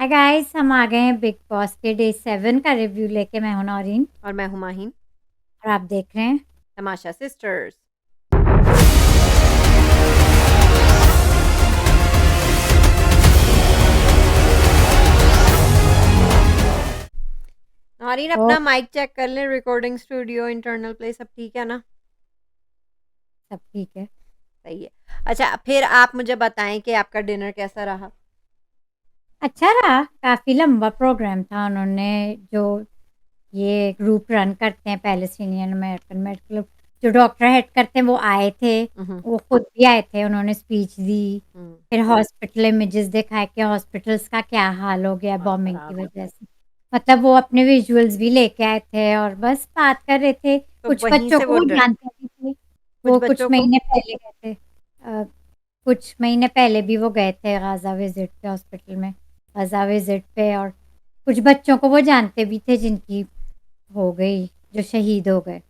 Guys, हम आ गए हैं बिग बॉस के डे 7 का रिव्यू लेके। मैं हूं नौरीन और मैं हूँ माहीन। और आप देख रहे हैं तमाशा सिस्टर्स। नौरीन, तो अपना माइक चेक कर लें। रिकॉर्डिंग स्टूडियो, इंटरनल प्ले, सब ठीक है ना? सब ठीक है। सही है। अच्छा, फिर आप मुझे बताएं कि आपका डिनर कैसा रहा। अच्छा रहा, काफी लंबा प्रोग्राम था। उन्होंने जो ये ग्रुप रन करते हैं पैलेस्टीनियन अमेरिकन मेडिकल ग्रुप, जो डॉक्टर हेड करते हैं, वो आए थे। हम्म। वो खुद भी आए थे, उन्होंने स्पीच दी। हम्म। फिर हॉस्पिटल इमेजेस दिखाए कि हॉस्पिटल्स का क्या हाल हो गया बहुत बॉम्बिंग की खराब हो वजह गया। से। मतलब वो अपने विजुअल्स भी लेके आए थे और बस बात कर रहे थे। तो कुछ वहीं बच्चों से को वो वो जानते भी थे। कुछ वो कुछ बच्चों को। महीने पहले गए थे। कुछ महीने पहले भी वो गए थे गाजा विजिट पे, हॉस्पिटल में गाजा विजिट पे। और कुछ बच्चों को वो जानते भी थे जिनकी हो गई, जो शहीद हो गए।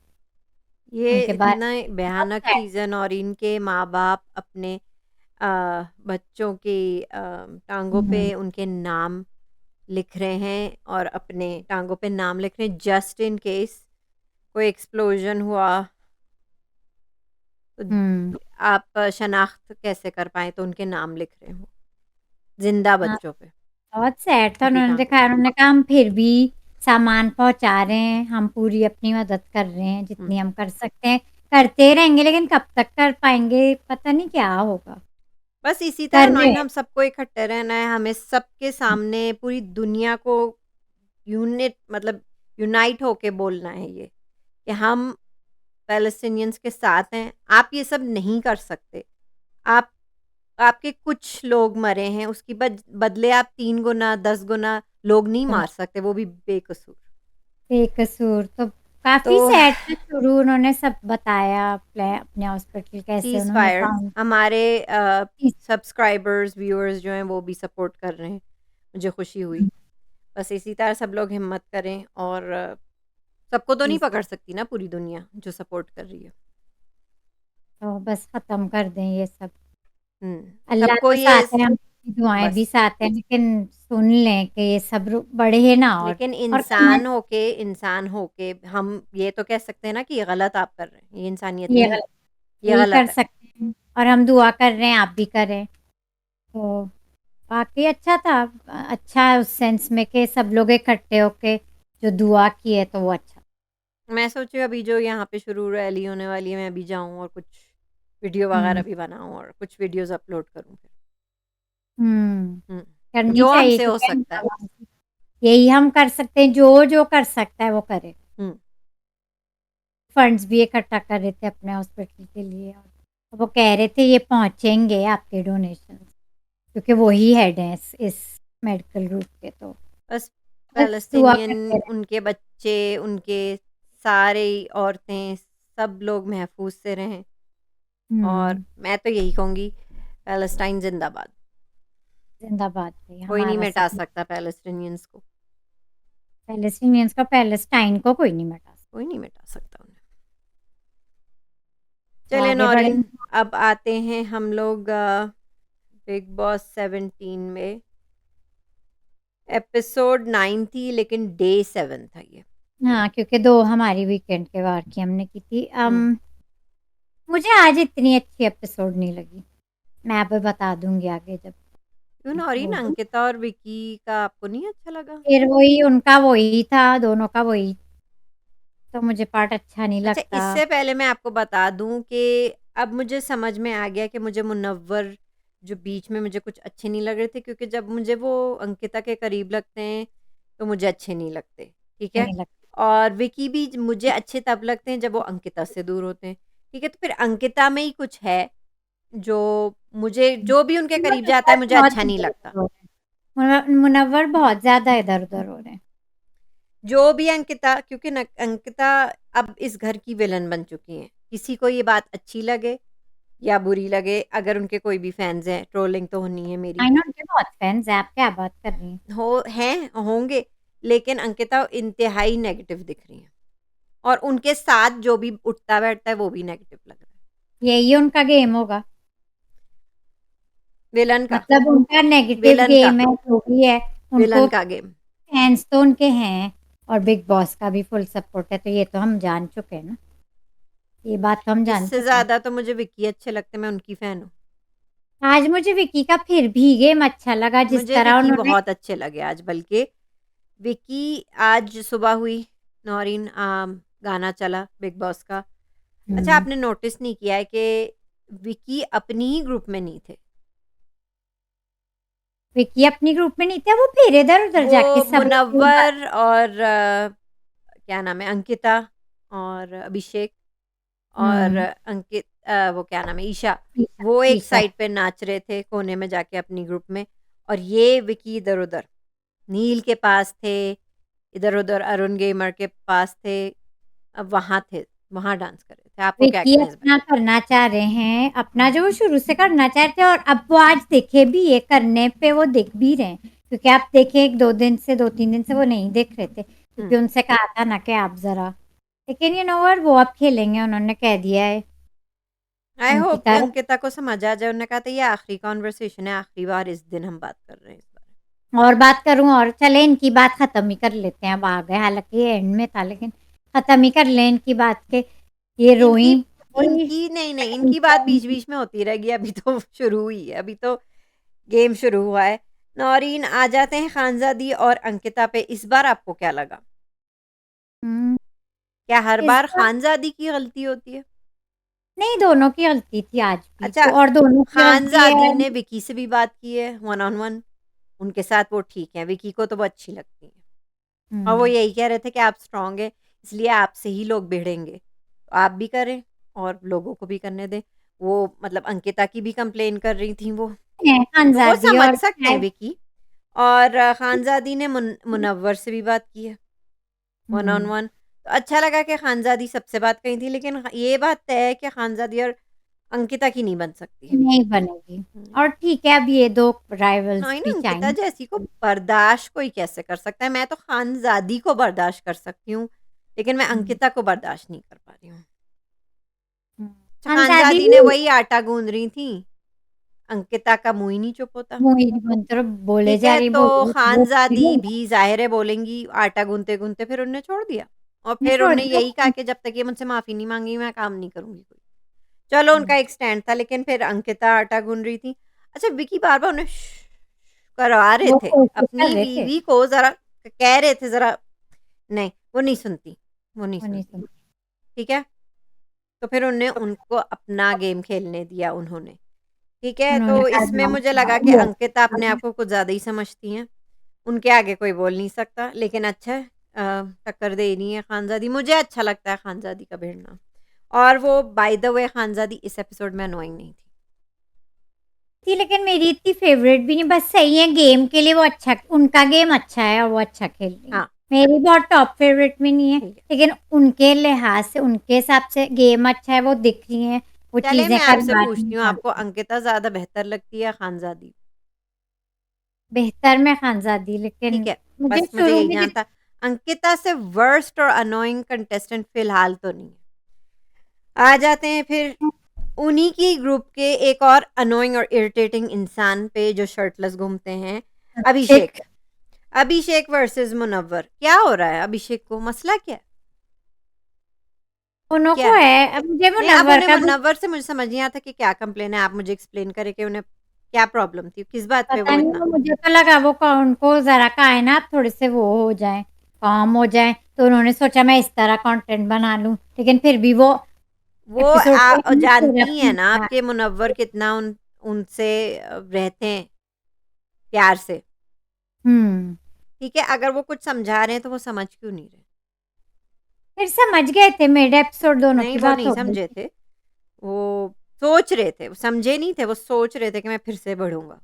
ये उनके बारे इतना में बहुत भयानक sad। चीज़ है नौरीन के माँ बाप अपने बच्चों की टांगों पे हम्म, उनके नाम लिख रहे हैं और अपने टांगों पे नाम लिख रहे हैं जस्ट इन केस कोई एक्सप्लोजन हुआ तो हम्म। आप शनाख्त कैसे कर पाए, तो उनके नाम लिख रहे हो जिंदा हाँ, बच्चों पे, बहुत सैड था। उनकी उन्होंने टांगों दिखाया, पे। उन्होंने कहा हम फिर भी सामान पहुंचा रहे हैं, हम पूरी अपनी मदद कर रहे हैं हम्म। जितनी हम कर सकते हैं। करते रहेंगे, लेकिन कब तक कर पाएंगे पता नहीं क्या होगा। बस इसी तरह कर रहे नॉइन हैं। हम सबको इकट्ठे रहना है, हमें सबके सामने पूरी दुनिया को यूनिट मतलब यूनाइट होके बोलना है ये कि हम पैलेस्टीनियंस के साथ हैं। आप ये सब नहीं कर सकते। आप आपके कुछ लोग मरे हैं, उसकी बदले आप 3 गुना 10 गुना लोग नहीं मार सकते, वो भी बेकसूर। बेकसूर तो तो काफी सैड था। शुरू उन्होंने सब बताया, अपने हॉस्पिटल कैसे सीज़ उन्होंने फायर फाउंड। हमारे सब्सक्राइबर्स, व्यूअर्स जो हैं वो भी सपोर्ट कर रहे हैं, मुझे खुशी हुई। बस इसी तरह सब लोग हिम्मत करें और सबको तो नहीं पकड़ सकती ना पूरी दुनिया जो सपोर्ट कर रही है। तो बस खत्म कर दें ये सब। अल्लाह सबको तो ये साथ है, हम दुआएं बस। भी साथ हैं, लेकिन सुन लें कि ये सब बढ़े ना। लेकिन और करना इंसान होके हम ये तो कह सकते हैं ना कि ये गलत आप कर रहे हैं, ये इंसानियत ये नहीं, गलत, ये यही कर गलत है। सकते हैं। और हम दुआ कर रहे हैं, आप भी करें। तो बाकी अच्छा था। अच्छा है उस सेंस में कि सब लोग इकट्ठे होके जो दुआ की है, तो वो अच्छा। मैं सोची अभी जो यहाँ पे शुरू रैली होने वाली है, मैं अभी जाऊँ और कुछ वीडियो वगैरह हम्म। भी बनाऊँ और कुछ वीडियोस अपलोड करूँ फिर। करनी जो चाहिए, हमसे हो क्योंकि सकता है। यही हम कर सकते हैं। जो जो कर सकता है वो करे। हम्म। फंड्स भी इकट्ठा कर रहे थे अपने हॉस्पिटल के लिए, और वो कह रहे थे ये पहुंचेंगे आपके डोनेशन, क्योंकि वो ही हेड हैं इस मेडिकल ग्रुप के। तो बस बस दुआ पैलेस्टीनियन, करते रहे। उनके बच्चे, उनके सारे औरतें, सब लोग महफूज से रहें। और हम्म। मैं तो यही कहूँगी, पैलेस्टाइन जिंदाबाद। जिंदाबाद भाई, कोई नहीं हमारा मिटा सब। सकता पैलेस्टीनियंस को। पैलेस्टीनियंस का, पैलेस्टाइन को कोई नहीं मिटा कोई नहीं मिटा सकता उन्हें। सकता। चले आगे बढ़े। नौरीन, अब आते हैं हम लोग बिग बॉस 17 में। एपिसोड 9 थी लेकिन डे 7 था ये। हाँ, क्योंकि दो हमारी वीकेंड के वार की हमने की थी। हम्म। मुझे आज इतनी अच्छी एपिसोड नहीं लगी। मैं अब बता दूंगी आगे जब क्यों नौरीन, होगी। अंकिता और विकी का आपको नहीं अच्छा लगा? फिर वही उनका, वही था, दोनों का वही। तो मुझे पार्ट अच्छा नहीं अच्छा, लगता। इससे पहले मैं आपको बता दूं कि अब मुझे समझ में आ गया कि मुझे मुनव्वर जो बीच में मुझे कुछ अच्छे नहीं लग रहे थे, क्योंकि जब मुझे वो अंकिता के करीब लगते हैं तो मुझे अच्छे नहीं लगते। ठीक है। नहीं लगता। और विकी भी मुझे अच्छे तब लगते हैं जब वो अंकिता से दूर होते हैं। ठीक है, तो फिर अंकिता में ही कुछ है जो मुझे, जो भी उनके करीब जाता है मुनव्वर मुझे बहुत अच्छा नहीं इधर लगता। उधर हो रहे हैं। मुनव्वर बहुत ज्यादा इधर उधर हो रहे हैं। जो भी अंकिता, क्योंकि अंकिता अब इस घर की विलन बन चुकी हैं। किसी को ये बात अच्छी लगे या बुरी लगे, अगर उनके कोई भी फैंस हैं, ट्रोलिंग तो होनी है मेरी। आई नो उनके बहुत फैंस हैं, आप क्या बात कर रही हैं। हो हैं, होंगे। लेकिन अंकिता इंतहाई नेगेटिव दिख रही है और उनके साथ जो भी उठता बैठता है वो भी नेगेटिव लग रहा है। यही उनका गेम होगा। विलन का। मतलब उनका नेगेटिव विलन का। गेम है, जो भी है। उनको विलन का गेम। फैन्स तो उनके हैं और बिग बॉस का भी फुल सपोर्ट है, तो ये तो हम जान चुके हैं ना। ये बात तो हम जान इससे चुके हैं। ज़्यादा तो मुझे विक्की अच्छे लगते हैं, मैं उनकी फ़ैन हूँ। आज मुझे विकी का फिर भी गेम अच्छा लगा, जिस मुझे तरह विक्की उन्होंने बहुत अच्छे लगे आज, बल्कि विक्की आज सुबह हुई, नौरीन गाना चला बिग बॉस का। अच्छा, हुँ, आपने नोटिस नहीं किया है कि विक्की अपनी ही ग्रुप में नहीं थे? विकी अपनी ग्रुप में नहीं थे, वो फिर इधर-उधर वो जाके सब लोग मुनव्वर और क्या नाम है, अंकिता और अभिषेक और हुँ, वो क्या नाम है, ईशा, ईशा वो एक ईशा साइड पे नाच रहे थे कोने में जाके अपनी ग्रुप में, और ये विकी इधर-उधर, नील के पास थे, इधर-उधर अरुण गेमर के पास थे, अब वहाँ थे, वहाँ डांस कर रहे थे। आपको क्या विकी कहना है इस बारे अपना करना चाह रहे हैं, अपना जो वो शुरू से करना चाहते हैं और अब वो आज दिखे भी, ये करने पे वो दिख भी रहे हैं। क्योंकि आप देखिए 1-2 दिन से 2-3 दिन से वो नहीं दिख रहे थे, में? क्योंकि उनसे कहा था ना कि आप ज़रा, लेकिन यू नो व्हाट, वो अब खेलेंगे, उन्होंने कह दिया है आई उनकी होप कि तरफ। अंकिता को समझ आ जाए। उन्होंने कहा था ये आखिरी कन्वर्सेशन है, आखिरी बार इस दिन हम बात कर रहे हैं इस बारे और बात करूँ और चलें इनकी बात ख़त्म ही कर लेते हैं, अब आ गए, हालाँकि ये एंड में था लेकिन ख़त्म ही कर लें इनकी बात के ये में। इनकी रोईं वही इनकी नहीं, नहीं, इनकी बात बीच-बीच में होती रहेगी, अभी तो शुरू हुई है, अभी तो गेम शुरू हुआ है। नौरीन आ जाते हैं खानज़ादी और अंकिता पे, इस बार आपको क्या लगा? हुँ, क्या हर इस बार बार खानज़ादी की गलती होती है? नहीं, दोनों की गलती थी आज भी अच्छा, तो, और दोनों की गलती खानज़ादी है। ने विकी से भी बात की है वन ऑन वन, उनके साथ वो ठीक हैं, विकी को तो वो अच्छी लगती हैं। और वो हुँ, यही कह रहे थे कि आप स्ट्रॉन्ग हैं, इसलिए आपसे ही लोग भिड़ेंगे। तो आप भी करें और लोगों को भी करने दें। वो मतलब अंकिता की भी कंप्लेन कर रही थी वो। हैं तो वो खानज़ादी समझ और सकते हैं शायद विकी। और खानज़ादी ने मुनव्वर से भी बात की है, वन ऑन हुँ, वन। तो अच्छा लगा कि खानज़ादी सबसे बात कही थी, लेकिन ये बात तय है कि खानज़ादी और अंकिता की नहीं बन सकती। नहीं बनेगी हुँ। और ठीक है, अब ये 2 राइवल्स नहीं ना, भी अंकिता चाहिए। जैसी को बर्दाश्त कोई कैसे कर सकता है? मैं तो खानज़ादी को बर्दाश्त कर सकती हूँ, लेकिन मैं हुँ, अंकिता को बर्दाश्त नहीं कर पा रही हूँ। हुँ, अच्छा, खानज़ादी खानज़ादी भी ने वही आटा गूँध रही थीं, अंकिता का मुँह ही नहीं चुप होता। मुँह ही बंद करो, बोले ठीक जा है, रही तो बोलो वो खानज़ादी भी ज़ाहिर है बोलेंगी, आटा गूँथते-गूँथते फिर उन्होंने छोड़ दिया, और मैं फिर छोड़ उन्होंने दिया यही कहा कि जब तक ये मुझसे माफ़ी नहीं माँगी मैं काम नहीं करूँगी कोई। चलो, हुँ, उनका एक स्टैंड था, लेकिन फिर अंकिता आटा गूँध रही थी। अच्छा, विकी बार-बार उन्हें करवा रहे वो थे, कोशिश कर अपनी रहे थे, बीवी को ज़रा कह रहे थे ज़रा, नहीं, वो नहीं सुनती, वो नहीं वो नहीं सुनती, सुनी। ठीक है? तो फिर उन्होंने तो उनको अपना गेम खेलने दिया उन्होंने, ठीक है? उन्होंने तो इसमें आज़माया मुझे लगा कि अंकिता अपने आप को कुछ ज़्यादा ही समझती हैं, उनके आगे कोई बोल नहीं सकता, लेकिन अच्छा है, टक्कर दे रही हैं खानज़ादी, मुझे अच्छा लगता है खानज़ादी का भिड़ना। और वो बाय द वे खानज़ादी इस एपिसोड में अनोइंग नहीं थी। थी, लेकिन मेरी इतनी फ़ेवरेट भी नहीं, बस सही है गेम के लिए, वो अच्छा, उनका गेम अच्छा है और वो अच्छा खेल रही हैं। हाँ, मेरी बहुत टॉप फ़ेवरेट में नहीं है, ठीक है। लेकिन उनके लिहाज़ से, उनके हिसाब से गेम अच्छा है, वो दिख रही हैं, वो चलिए, चीज़ें मैं आपसे करवा रही पूछती हैं हूँ, आपको फालतू। अंकिता ज़्यादा बेहतर लगती है या खानज़ादी? बेहतर में खानज़ादी, लेकिन ठीक है, मुझे बस मुझे शुरू यही में जानता, अंकिता से वर्स्ट और अनोइंग कंटेस्टेंट फ़िलहाल तो नहीं है। आ जाते हैं फिर उन्हीं की ग्रुप के एक और अनोइंग और इरिटेटिंग इंसान पे जो शर्टलेस घूमते हैं, अभिषेक। जितने अभिषेक वर्सेस मुनव्वर, क्या हो रहा है अभिषेक को? मसला क्या है? दोनों क्या को है? है, अब मुझे नहीं, अब मुनव्वर उन्हें का भी मुनव्वर से मुझे समझ नहीं आता कि क्या कंप्लेन है, आप मुझे एक्सप्लेन करें कि उन्हें क्या प्रॉब्लम थी? किस बात पे पता वो नहीं, इतना वो मुझे तो लगा वो उनको ज़रा कहा है ना, आप थोड़े से वो हो जाएँ, काम हो जाएँ, तो उन्होंने सोचा मैं इस तरह कंटेंट बना लूँ, लेकिन फिर भी वो वो एपिसोड के एंड में पूरा जानती हैं ठीक ना आप था। कि मुनव्वर कितना उनसे रहते हैं प्यार से, हुँ, ठीक है? अगर वो कुछ समझा रहे हैं तो वो समझ क्यों नहीं रहे? फिर समझ गए थे, मिड एपिसोड दोनों नहीं, की वो बात नहीं हो गई समझे थी। थे। वो सोच रहे थे, वो समझे नहीं थे, वो सोच रहे थे कि मैं फिर से बढ़ूँगा।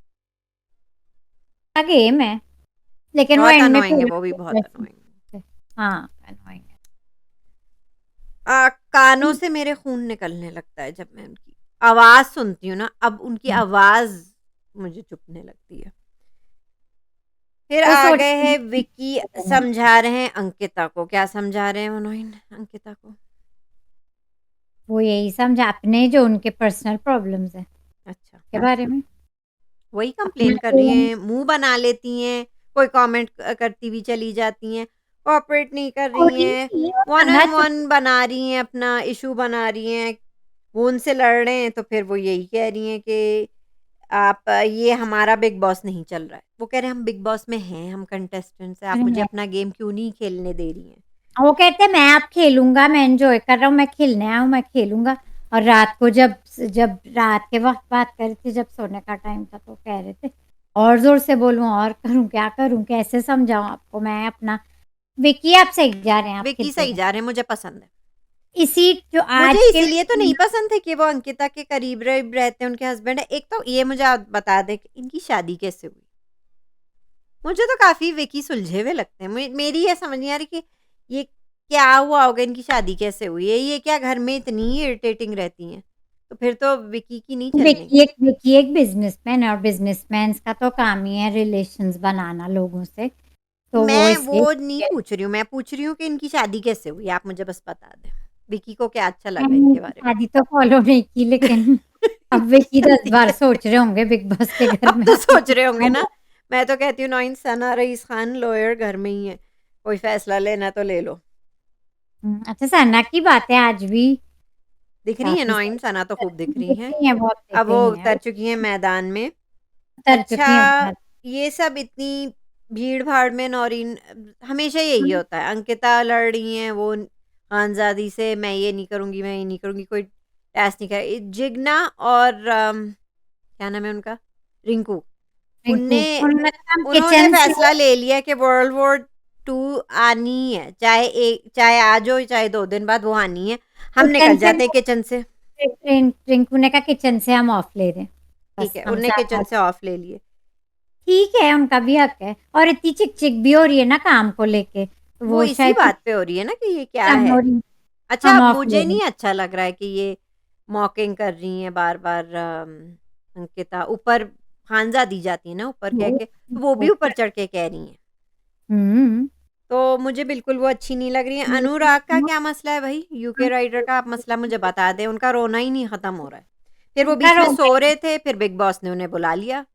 का गेम है, लेकिन वो बहुत एंड में अनोइंग है, पूरा वो भी बहुत डिप्रेशन अनोइंग है। से हाँ, एनोयिंग है। कानों से मेरे खून निकलने लगता है जब मैं उनकी आवाज़ सुनती हूँ ना, अब उनकी हुँ, आवाज़ मुझे चुभने लगती है। फिर वो आ गए सोचती हैं विक्की, समझा रहे हैं अंकिता को, क्या समझा रहे हैं उन्होंने अंकिता को? वो यही समझा अपने जो उनके पर्सनल प्रॉब्लम्स हैं, अच्छा, के बारे में। वही अपना कंप्लेन कर रही गेम हैं, मुँह बना लेती हैं, कोई कमेंट करती हुई चली जाती हैं, कोऑपरेट नहीं कर रही कोडिंग हैं, की और वन पंगा ऑन चुप वन बना रही हैं, अपना इशू बना रही हैं, वो उनसे लड़ रहे हैं, तो फिर वो यही कह रही हैं कि आप ये हमारा बिग बॉस नहीं चल रहा है। वो कह रहे हैं हम बिग बॉस में हैं, हम कंटेस्टेंट्स हैं, आप मुझे हैं। अपना गेम क्यों नहीं खेलने दे रही हैं? वो कहते हैं मैं अब खेलूँगा, मैं एन्जॉय कर रहा हूँ, मैं खेलने आया हूँ, मैं खेलूँगा। और रात को जब जब रात के वक़्त बात कर रही थी, जब सोने का टाइम था, तो कह रहे थे और ज़ोर से बोलूँ और करूँ, क्या करूँ, कैसे समझाऊँ आपको मैं अपना। विकी आप सही जा रहे हैं, आप विकी खेलते सही रहें। जा रहे हैं, मुझे पसंद है। इसी जो मुझे आज के इसीलिए तो नहीं पसंद थे कि वो अंकिता के करीब रहते हैं, उनके हस्बैंड है। एक तो ये मुझे आप बता दें कि इनकी शादी कैसे हुई? मुझे तो काफ़ी विकी सुलझे हुए लगते हैं। मेरी ये समझ नहीं आ रही कि ये क्या हुआ होगा, इनकी शादी कैसे हुई है? ये क्या घर में इतनी ही इरिटेटिंग रहती हैं? तो फिर तो विकी की नहीं चलने की। विकी एक बिज़नेसमैन है और बिज़नेसमैन्स का तो काम ही है रिलेशंस बनाना लोगों से, तो वो मैं इसलिए वो नहीं पूछ रही हूँ, मैं पूछ रही हूँ कि इनकी शादी कैसे हुई? आप मुझे बस बता दें। विकी को क्या अच्छा लगा मैंने इनके उनकी बारे में? शादी तो फ़ॉलो नहीं की, लेकिन अब विकी 10 ठीक बार है। सोच रहे होंगे बिग बॉस के घर अब में तो आके सोच कि रहे होंगे क्या ना। हुआ? मैं तो कहती हूँ नौइन सना रईस खान लॉयर घर में ही है। कोई फैसला लेना है तो ले लो। अच्छा सना की बातें आज भी दिख रही हैं काफ़ी नौइन सारी सना तो खूब दिख रही दिख हैं। रही हैं, बहुत दिख अब वो रही हैं, उतर चुकी हैं मैदान में। उतर अच्छा, चुकी हैं बहुत। ये सब इतनी भीड़-भाड़ में नौरीन हमेशा यही हुँ, होता है। अंकिता लड़ रही हैं वो खानज़ादी से, मैं ये नहीं करूँगी, मैं ये नहीं करूँगी, कोई टेस्ट नहीं कर जिग्ना और क्या नाम है उनका? रिंकू। रिंकू उनने उन्होंने तो काम उन्होंने किचन से फैसला ले लिया कि वर्ल्ड वॉर 2 आनी ही है। चाहे आज हो, चाहे 2 दिन बाद वो आनी है। हम किचन निकल से जाते हैं किचन से। रिंकू ने कहा किचन से हम ऑफ ले रहे हैं, ठीक बस है, हम उनने साथ किचन साथ से ऑफ ले लिए। ठीक है, उनका भी हक है और इतनी चिक-चिक भी हो रही है ना काम को लेके, तो वो वो इसी शायद बात पे हो रही है ना कि ये क्या हम है? और अच्छा, हम ऑफ ले मुझे रहे हैं। नहीं अच्छा लग रहा है कि ये मॉकिंग कर रही हैं बार-बार अंकिता। ऊपर खानज़ा दी जाती है ना ऊपर कह वो के, तो वो भी वो ऊपर चढ़ के कह रही हैं। हुँ। तो मुझे बिल्कुल वो अच्छी नहीं लग रही है। अनुराग का क्या मसला है भई? यूके राइडर का आप मसला मुझे बता दें, उनका रोना ही नहीं खत्म हो रहा है। फिर वो उनका बीच में रोना सो रहे थे, फिर बिग बॉस ने उन्हें बुला लिया,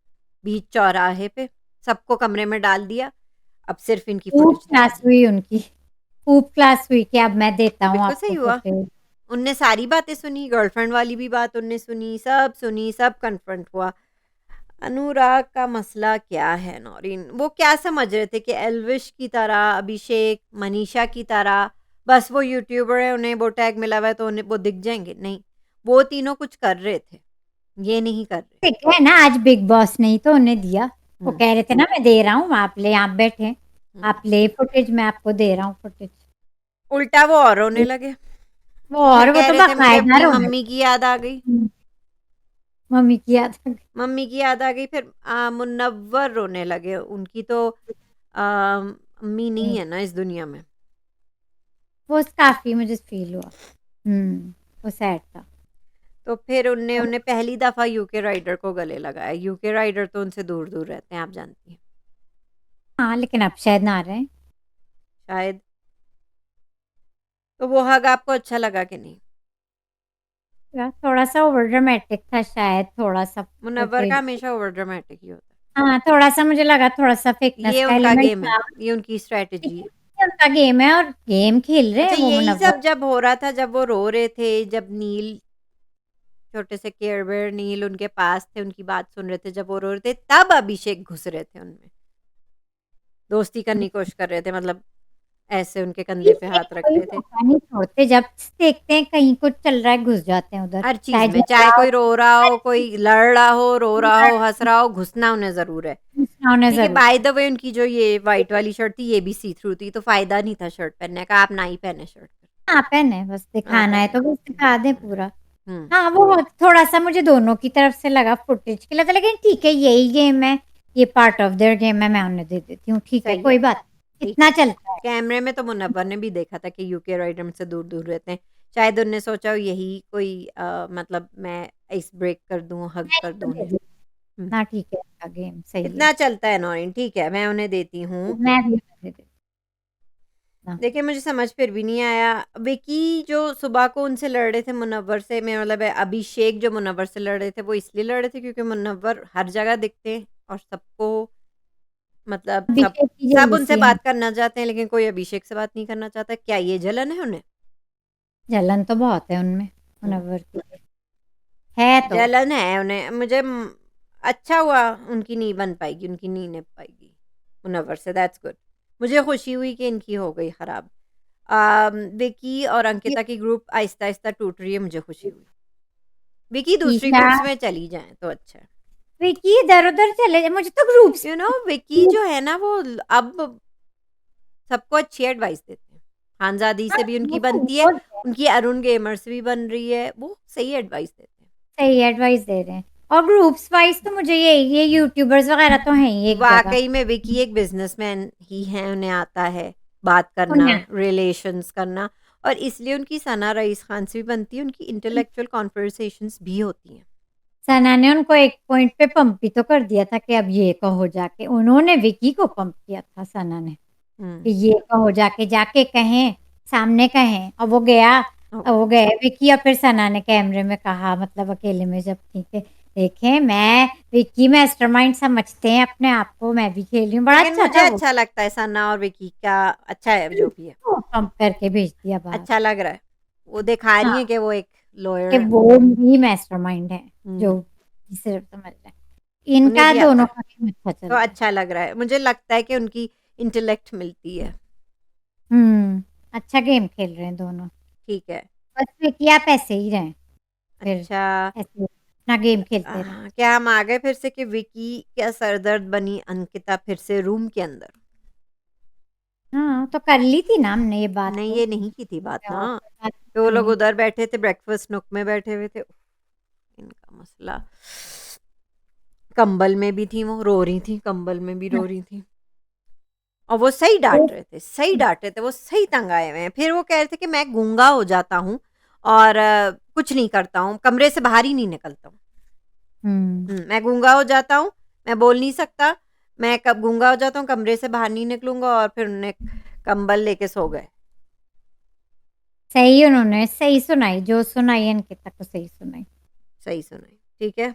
बीच चौराहे पे, सबको कमरे में डाल दिया। अब सिर्फ़ इनकी खूब फुटेज क्लास दिखानी। हुई उनकी, खूब क्लास हुई कि अब मैं देता हूँ बिल्कुल सही आपको हुआ। फुटेज। उनने सारी बातें सुनी, गर्लफ्रेंड वाली भी बात उनने सुनी, सब कन्फ्रंट हुआ। अनुराग का मसला क्या है नौरीन? वो क्या समझ रहे थे कि एल्विश की तरह, अभिषेक, मनीषा की तरह बस वो यूट्यूबर है, उन्हें वो टैग मिला हुआ है तो उन्हें वो दिख जाएँगे? नहीं, वो तीनों कुछ कर रहे थे, ये नहीं कर रहे। ठीक है ना, आज बिग बॉस ने ही तो उन्हें दिया। वो हुँ, कह रहे थे ना मैं दे रहा हूँ, आप बैठे, हुँ। आप ले फुटेज, मैं आपको दे रहा हूँ फुटेज। उल्टा वो और रोने लगे। वो फिर और वो कह तो रहे थे मुझे बाकायदा अपनी रोने मम्मी की याद आ गई। हुँ, मम्मी की याद आ गई। मम्मी की याद आ गई, फिर मुनव्वर रोने लगे। उनकी तो अम्मी नहीं है ना इस दुनिया में। वो काफ़ी मुझे फ़ील हुआ। वो सैड था। तो फिर उनने उन्हें पहली दफ़ा यूके राइडर को गले लगाया। यूके राइडर तो उनसे दूर-दूर रहते हैं, आप जानती हैं। हाँ, लेकिन अब शायद ना रहे। शायद तो वो हग आपको अच्छा लगा कि नहीं? या थोड़ा-सा ओवर ड्रामेटिक था शायद, थोड़ा-सा मुनव्वर का फुटेज हमेशा ओवर ड्रामेटिक ही होता है। हाँ, थोड़ा-सा मुझे लगा थोड़ा-सा फेकनेस ये का उनका एलिमेंट गेम है, था। ये उनकी स्ट्रैटेजी लेकिन है। ये उनका गेम है और गेम खेल रहे हैं अच्छा, वो यही मुनव्वर। सब जब हो रहा था, जब वो रो रहे थे, जब नील छोटे से केयर बेयर नील उनके पास थे, उनकी बात सुन रहे थे, जब वो रो रहे थे, तब अभिषेक घुस रहे थे उनमें। दोस्ती करने की कोशिश कर रहे थे, मतलब ऐसे उनके कंधे पे अभिषेक हाथ रख कोई रहे थे। मौका नहीं छोड़ते, जब देखते हैं कहीं कुछ चल रहा है घुस जाते हैं उधर, हर चीज़ चाहे में, चाहे झगड़ा हो, कोई रो रहा हर हो, चीज़ कोई लड़ रहा हो, रो में रहा हो, हँस लड़ते रहा हो, घुसना उन्हें ज़रूर है। घुसना उन्हें ठीक है, ज़रूर बाय है। द वे उनकी जो ये व्हाइट वाली शर्ट थी, ये भी सी थ्रू थी, तो फ़ायदा नहीं था शर्ट पहनने का, आप ना ही पहने शर्ट फिर। हाँ, पहने बस हाँ, दिखाना है पहने। तो बस दिखा दें पूरा। हुँ, हाँ, वो थोड़ा-सा मुझे दोनों की तरफ से लगा फुटेज के लिए था, लेकिन ठीक है यही गेम है, ये पार्ट ऑफ देयर गेम है, मैं उन्हें दे देती हूँ, ठीक है सही है, कोई बात नहीं, ठीक इतना है। चलता है। कैमरे में तो मुनव्वर ने भी देखा था कि यूके राइडर मुझसे दूर-दूर रहते हैं। शायद उन्होंने सोचा हो यही कोई मतलब मैं आइस ब्रेक कर दूँ, हग मैं कर इनको दूँ दे उन्हें। दूँ, हुँ, इतना ठीक है इनका गेम सही है। इतना चलता है नौरीन, ठीक है, मैं उन्हें देती हूँ। मैं भी उन्हें दे देती ना। देखिए, मुझे समझ फिर भी नहीं आया, विकी जो सुबह को उनसे लड़ रहे थे मुनव्वर से, मैं मतलब अभिषेक जो मुनव्वर से लड़ रहे थे, वो इसलिए लड़ रहे थे क्योंकि मुनव्वर हर जगह दिखते हैं और सबको मतलब सब अभिषेक की सब उनसे जेलसी है। बात करना चाहते हैं, लेकिन कोई अभिषेक से बात नहीं करना चाहता। क्या ये जलन है उन्हें? जलन तो बहुत है उनमें, हुँ। मुनव्वर की है तो। जलन है उन्हें। मुझे अच्छा हुआ उनकी नहीं बन पाएगी, उनकी नहीं निभ पाएगी मुनव्वर से, दैट्स गुड। मुझे खुशी हुई कि इनकी हो गई खराब। विकी और अंकिता की ग्रुप आहिस्ता-आहिस्ता टूट रही है, मुझे खुशी हुई। विकी दूसरी ईशा, ग्रुप्स में चली जाएँ तो अच्छा है। विकी इधर-उधर चले जाए, मुझे तो ग्रुप्स विकी जो है ना वो अब सबको अच्छी एडवाइस देते हैं। खानज़ादी हाँ, से भी वो उनकी तो बनती है, बहुत उनकी अरुण गेमर से भी बन रही है, वो सही एडवाइस देते हैं। सही एडवाइस दे रहे हैं। और ग्रुप्स वाइज़ तो मुझे ये यूट्यूबर्स वगैरह तो हैं ही एक जगह। वाक़ई में विकी एक बिज़नेसमैन ही हैं, उन्हें आता है बात करना, उन्हें रिलेशंस करना, और इसलिए उनकी सना रईस खान से भी बनती है, उनकी इंटेलेक्चुअल कन्वर्सेशंस भी होती हैं। सना ने उनको एक पॉइंट पे पंप भी तो कर दिया था कि अब ये कहो जाके, उन्होंने विकी को पंप किया था सना ने, कि हुँ, ये कहो जाके, जाके कहें, सामने कहें, और वो गया, और वो ओके। गए विकी, और फिर सना ने कैमरे में कहा, मतलब अकेले में जब थी कि देखें मैं विकी मास्टरमाइंड समझते हैं अपने आप को, मैं भी खेल रही हूँ, बड़ा लेकिन अच्छा मुझे था वो। अच्छा लगता है सना और विकी का, अच्छा है जो भी है, पंप करके भेज दिया बाहर। अच्छा लग रहा है। वो दिखा रही हाँ, हैं कि वो एक लॉयर कि हैं। वो ही मास्टरमाइंड है, हुँ, जो सिर्फ समझ रहे हैं। उन्हें इनका भी आता दोनों है, का गेम अच्छा चल तो रहा है। अच्छा लग रहा है। मुझे लगता है कि उनकी इंटेलेक्ट मिलती है। अच्छा गेम खेल रहे हैं दोनों। ठीक है। बस विकी आप ऐसे ही रहें, फिर अच्छा, ऐसे अपना गेम खेलते रहें। क्या हम आ गए फिर से कि विकी क्या सरदर्द बनी अंकिता फिर से रूम के अंदर? हाँ, तो कर ली थी ना हमने ये बात नहीं, तो। ये नहीं की थी बात और ना। कोई बात नहीं तो वो लोग करनी। उधर बैठे थे, ब्रेकफ़ास्ट नूक में बैठे हुए थे। उफ, इनका मसला। कंबल में भी थी वो, रो रही थी, कंबल में भी रो रही थी। और वो सही डाँट रहे थे, सही डाँट रहे थे, वो सही तंग आए हुए हैं। फिर वो कह रहे थे कि मैं गूँगा हो जाता हूँ और कुछ नहीं करता हूँ, कमरे से बाहर ही नहीं निकलता हूँ। हुँ, मैं गूँगा हो जाता हूँ, मैं बोल नहीं सकता, मैं कब गूँगा हो जाता हूँ, कमरे से बाहर नहीं निकलूँगा, और फिर उन्होंने कंबल लेके सो गए। सही उन्होंने सही सुनाई, जो सुनाई अंकिता को सही सुनाई। सही सुनाई, ठीक है?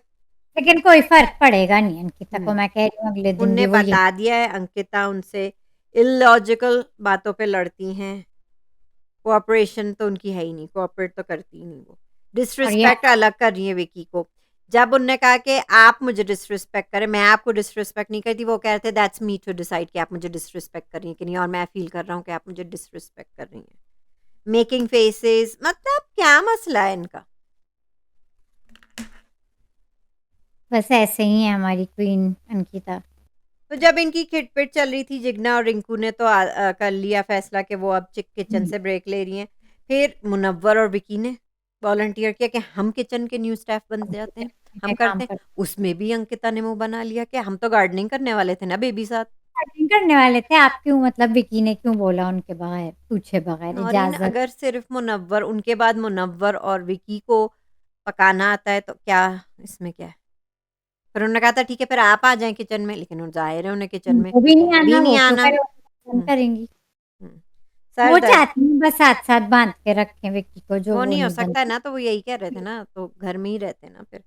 लेकिन कोई फ़र्क पड़ेगा नहीं अंकिता को, हुँ। मैं कह रही हूँ अगले दिन भी उनने वो यही। बता दिया है, अंकिता उनसे इलॉजिकल बातों पे लड़ती हैं, कोऑपरेशन तो उनकी है ही नहीं, कोऑपरेट तो करती ही नहीं वो। और ये डिसरिस्पेक्ट अलग कर रही है विकी को। जब उन्होंने कहा कि आप मुझे डिसरिस्पेक्ट करें, मैं आपको डिसरिस्पेक्ट नहीं करती, वो कह रहे थे दैट्स मी टू डिसाइड कि आप मुझे डिसरिस्पेक्ट कर रही हैं कि नहीं, और मैं फ़ील कर रहा हूँ कि आप मुझे डिसरिस्पेक्ट कर रही हैं। मेकिंग फेसेस, मतलब क्या मसला है इनका? बस ऐसे ही है हमारी क्वीन अंकिता। तो जब इनकी खिटपिट चल रही थी, जिग्ना और रिंकू ने तो कर लिया फैसला कि वो अब चिक किचन हुँ, से ब्रेक ले रही हैं। फिर मुनव्वर और विकी ने वॉलंटियर किया कि हम किचन के न्यू स्टाफ बन जाते हैं, हम में काम करते हैं। कर उसमें भी अंकिता ने मुँह बना लिया कि हम तो गार्डनिंग करने वाले थे ना बेबी साथ। बैटिंग करने वाले थे, आप क्यों, मतलब विकी ने क्यों बोला उनके बगैर, पूछे बगैर और इन इजाज़त? अगर सिर्फ मुनव्वर, उनके बाद मुनव्वर और विकी को पकाना आता है तो क्या इसमें क्या है? फिर उन्होंने कहा था ठीक है फिर आप आ जाएँ किचन में, लेकिन वो ज़ाहिर है उन्हें किचन में उनको भी नहीं भी आना, नहीं वो क्यों आना। करे, वो तो पसंद हुँ, करेंगी। हुँ। वो सर दर्द। चाहती हैं बस साथ-साथ बाँध के रखें विक्की को, जो वो वो नहीं हो नहीं सकता है बनती। ना, तो वो यही कह रहे थे ना, तो घर में ही रहते ना फिर।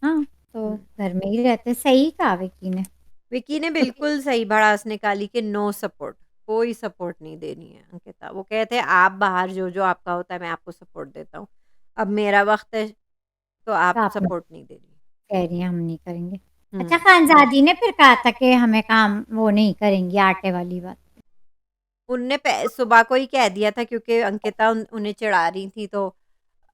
हाँ, तो हुँ। घर में ही रहते, सही कहा विक्की ने। विकी ने क्योंकि बिल्कुल सही भड़ास निकाली कि नो सपोर्ट, कोई सपोर्ट नहीं देनी है अंकिता। वो कहते हैं आप बाहर जो-जो आपका होता है मैं आपको सपोर्ट देता हूँ। अब मेरा वक़्त है तो आप आप लोग सपोर्ट नहीं दे रही। कह रही हैं हम नहीं करेंगे। अच्छा, हुँ। खानज़ादी ने फिर कहा था कि हमें काम वो नहीं करेंगी, आटे वाली बात। उनने सुबह को ही कह दिया था क्योंकि अंकिता उन्हें चिढ़ा रही थी, तो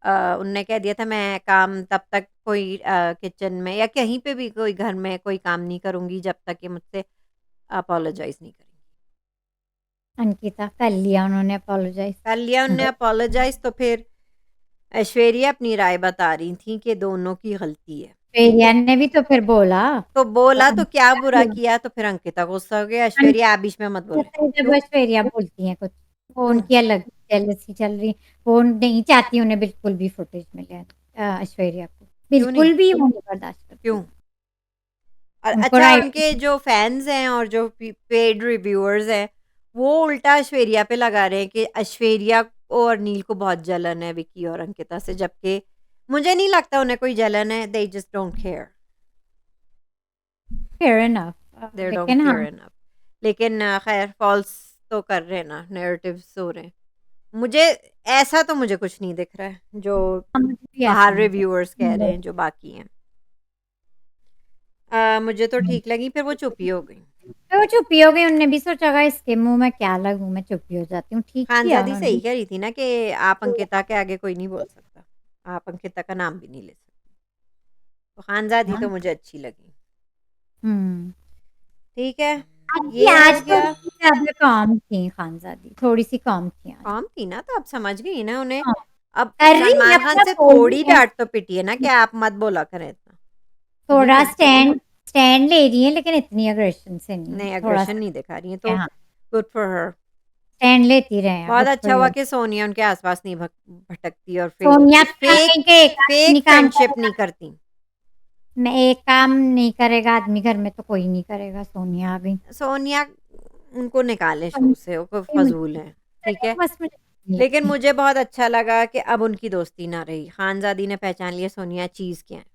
उनने कह दिया था मैं काम तब तक कोई किचन में या कहीं पे भी कोई घर में कोई काम नहीं करूँगी जब तक कि मुझसे अपोलोजाइज़ नहीं करेंगी। अंकिता कर लिया उन्होंने अपोलोजाइज़। कर लिया उनने अपोलोजाइज़, तो फिर ऐश्वर्या अपनी राय बता रही थी कि दोनों की गलती है। श्रेया ने भी तो फिर बोला, तो तो बोला तो क्या अंकिता बुरा भी किया, तो फिर अंकिता गुस्सा हो गया, ऐश्वर्या आप बीच में मत अंकिता बोलें। से जब क्यों? ऐश्वर्या बोलती हैं कुछ, वो क्यों? उनकी अलग जेलसी चल रही, वो नहीं चाहती उन्हें बिल्कुल भी फुटेज मिले, ऐश्वर्या को। क्यों नहीं? बिल्कुल भी वो नहीं बर्दाश्त करती। क्यों? और उनको अच्छा, राइट उनके जो फैन्स हैं और जो पेड रिव्यूअर्स हैं, वो उल्टा ऐश्वर्या पे लगा रहे हैं कि ऐश्वर्या को और नील को बहुत जलन है विक्की और अंकिता से, जबकि मुझे नहीं लगता उन्हें कोई जलन है, they just don't care. Fair enough. They don't लेकिन हाँ, केयर इनफ। लेकिन खैर फॉल्स तो कर रहे हैं ना, नैरेटिव्स हो रहे हैं। मुझे ऐसा तो मुझे कुछ नहीं दिख रहा है, जो मुझे भी ऐसा बाहर नहीं रिव्यूअर्स कह रहे लगता। हैं, जो बाकी हैं। मुझे तो ठीक लगी, फिर वो चुप ही हो गई। तो वो चुप ही हो गई, उन्होंने भी सोचा होगा इसके मुँह में क्या लगूँ, मैं चुप ही हो जाती हूँ। ठीक किया खानज़ादी उन्होंने। सही कह रही थी ना कि आप अंकिता के आगे कोई नहीं बोल सकता। आप अंकिता का नाम भी नहीं ले सकते। तो खानज़ादी हाँ। तो मुझे अच्छी लगी। हुँ। ठीक है, हालाँकि ये हो आज गया। थोड़ी-सी ज़्यादा calm थी खानज़ादी, थोड़ी-सी calm थी आज। कॉम थी ना, तो अब समझ गई ना उन्हें। हाँ, अब कर रही है, सलमान खान अपना से बोल थोड़ी रही है। डाँट तो पिटी है ना कि आप मत बोला करें इतना। अभी थोड़ा तो स्टैंड स्टैंड ले रही है, लेकिन इतनी एग्रेशन से नहीं, नहीं, एग्रेशन थोड़ा-सा नहीं दिखा रही हैं, है, तो हाँ। Good for her. स्टैंड लेती रहे हैं, बहुत गुड फॉर अच्छा हुआ यू। कि सोनिया उनके आस-पास नहीं भटकती और सोनिया तो फेक कहीं के एक काम फेक नहीं काम फ्रेंडशिप करेगा। नहीं करती। मैं एक काम नहीं करेगा आदमी घर में तो कोई नहीं करेगा, सोनिया आ गई। सोनिया उनको निकालें शो से, वो कोई मुझे फ़ज़ूल हैं, ठीक है? करेगा बस मुझे नहीं लेकिन लगती। मुझे बहुत अच्छा लगा कि अब उनकी दोस्ती ना रही। खानज़ादी ने पहचान लिया सोनिया चीज़ क्या है।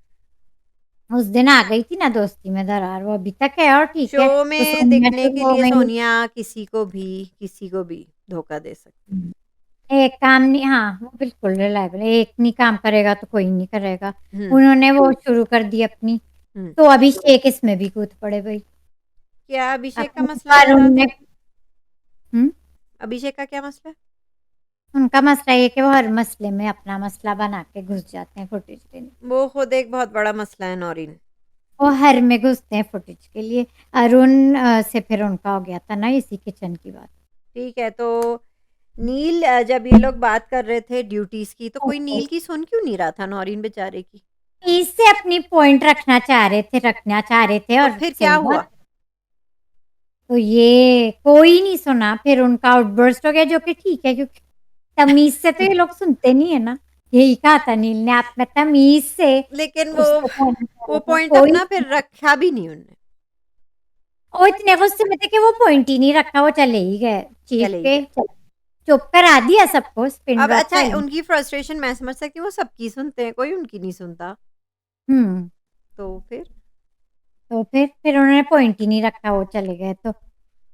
उस दिन आ गई थी ना दोस्ती में दरार, वो अभी तक है और ठीक है। शो तो में सोनिया दिखने तो के वो लिए मेरी सोनिया किसी को भी धोखा दे सकती है। एक काम नहीं, हाँ, वो बिल्कुल रिलायबल है, एक नहीं काम करेगा तो कोई नहीं करेगा। हुँ, उन्होंने वो शुरू कर दी अपनी, हुँ। तो अभिषेक इसमें भी कूद पड़े भई। क्या अभिषेक का अपनी मसला है वरुण बता ने दो? हुँ, अभिषेक का क्या मसला है? उनका मसला ये है कि वो हर मसले में अपना मसला बना के घुस जाते हैं फुटेज के लिए। वो खुद एक बहुत बड़ा मसला है नौरीन। वो हर में घुसते हैं फुटेज के लिए। अरुण से फिर उनका हो गया था ना इसी किचन की बात। ठीक है, तो नील जब ये लोग बात कर रहे थे ड्यूटीज़ की, तो कोई ओहो! नील की सुन क्यों नहीं रहा था नौरीन बेचारे की? इससे अपनी पॉइंट रखना चाह रहे थे तो और फिर क्या सही हुआ? बात। तो ये कोई नहीं सुना, फिर उनका आउटबर्स्ट हो गया जो कि ठीक है क्योंकि तमीज़ से तो ये लोग सुनते नहीं है ना। यही कहा था नील ने, आप में तमीज़ से लेकिन उसको कहना वो चाहिए था, पॉइंट कोई अपना फिर रखा भी नहीं उनने। वो इतने गुस्से में थे कि वो पॉइंट ही नहीं रखा, वो चले ही गए चीख चले ही के। गए। चुप करा दिया सबको, स्पिन अब ड्रॉप अच्छा, कर दी। उनकी फ्रस्ट्रेशन मैं समझ सकती हूँ, वो सबकी सुनते हैं, कोई उनकी नहीं सुनता। हुँ, तो फिर तो फिर उन्होंने पॉइंट ही नहीं रखा, वो चले गए। तो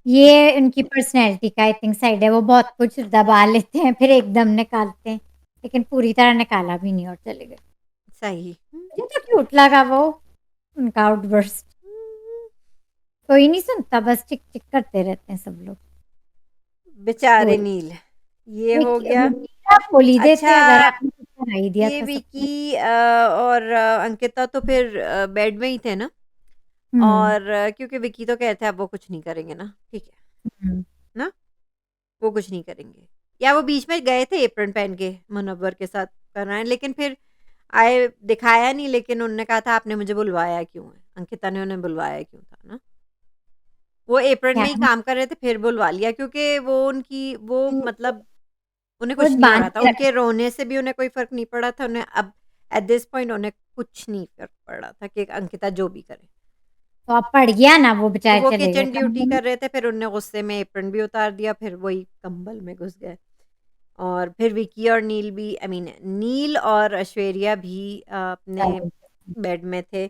ये उनकी पर्सनैलिटी का आई थिंक साइड है, वो बहुत कुछ दबा लेते हैं, फिर एकदम निकालते हैं, लेकिन पूरी तरह निकाला भी नहीं और चले गए। सही। मुझे तो क्यूट लगा वो, उनका आउटबर्स्ट। कोई नहीं सुनता, बस चिक-चिक करते रहते हैं सब लोग। बेचारे बोल नील, ये हो देखिए गया। आप बोल ही देते अच्छा, अगर आपने कुछ करा ही दिया ये था सबको। विकी और अंकिता तो फिर बेड में ही थे ना? हुँ, और क्योंकि विकी तो कहते हैं अब वो कुछ नहीं करेंगे ना, ठीक है, हुँ। ना? वो कुछ नहीं करेंगे। या वो बीच में गए थे एप्रन पहन के मुनव्वर के साथ कराने, लेकिन फिर आए दिखाया नहीं, लेकिन उन्होंने कहा था आपने मुझे बुलवाया क्यों है? अंकिता ने उन्हें बुलवाया क्यों था ना? वो एप्रन क्या में ही काम कर रहे थे, फिर बुलवा लिया क्योंकि वो मतलब उन्हें वो कुछ नहीं हो बाँध रहा था। के उनके रखा रोने से भी उन्हें कोई फ़र्क नहीं पड़ा था। उन्हें अब एट दिस पॉइंट उन्हें कुछ नहीं फ़र्क पड़ रहा था कि अंकिता जो भी करे। तो अब पड़ गया ना, वो तो बेचारे वो चले गए किचन ड्यूटी कंपनी। कर रहे थे, फिर उन्होंने गुस्से में एप्रन भी उतार दिया, फिर वही कंबल में घुस गए। और फिर विकी और नील भी, आई मीन नील और ऐश्वर्या भी अपने बेड में थे।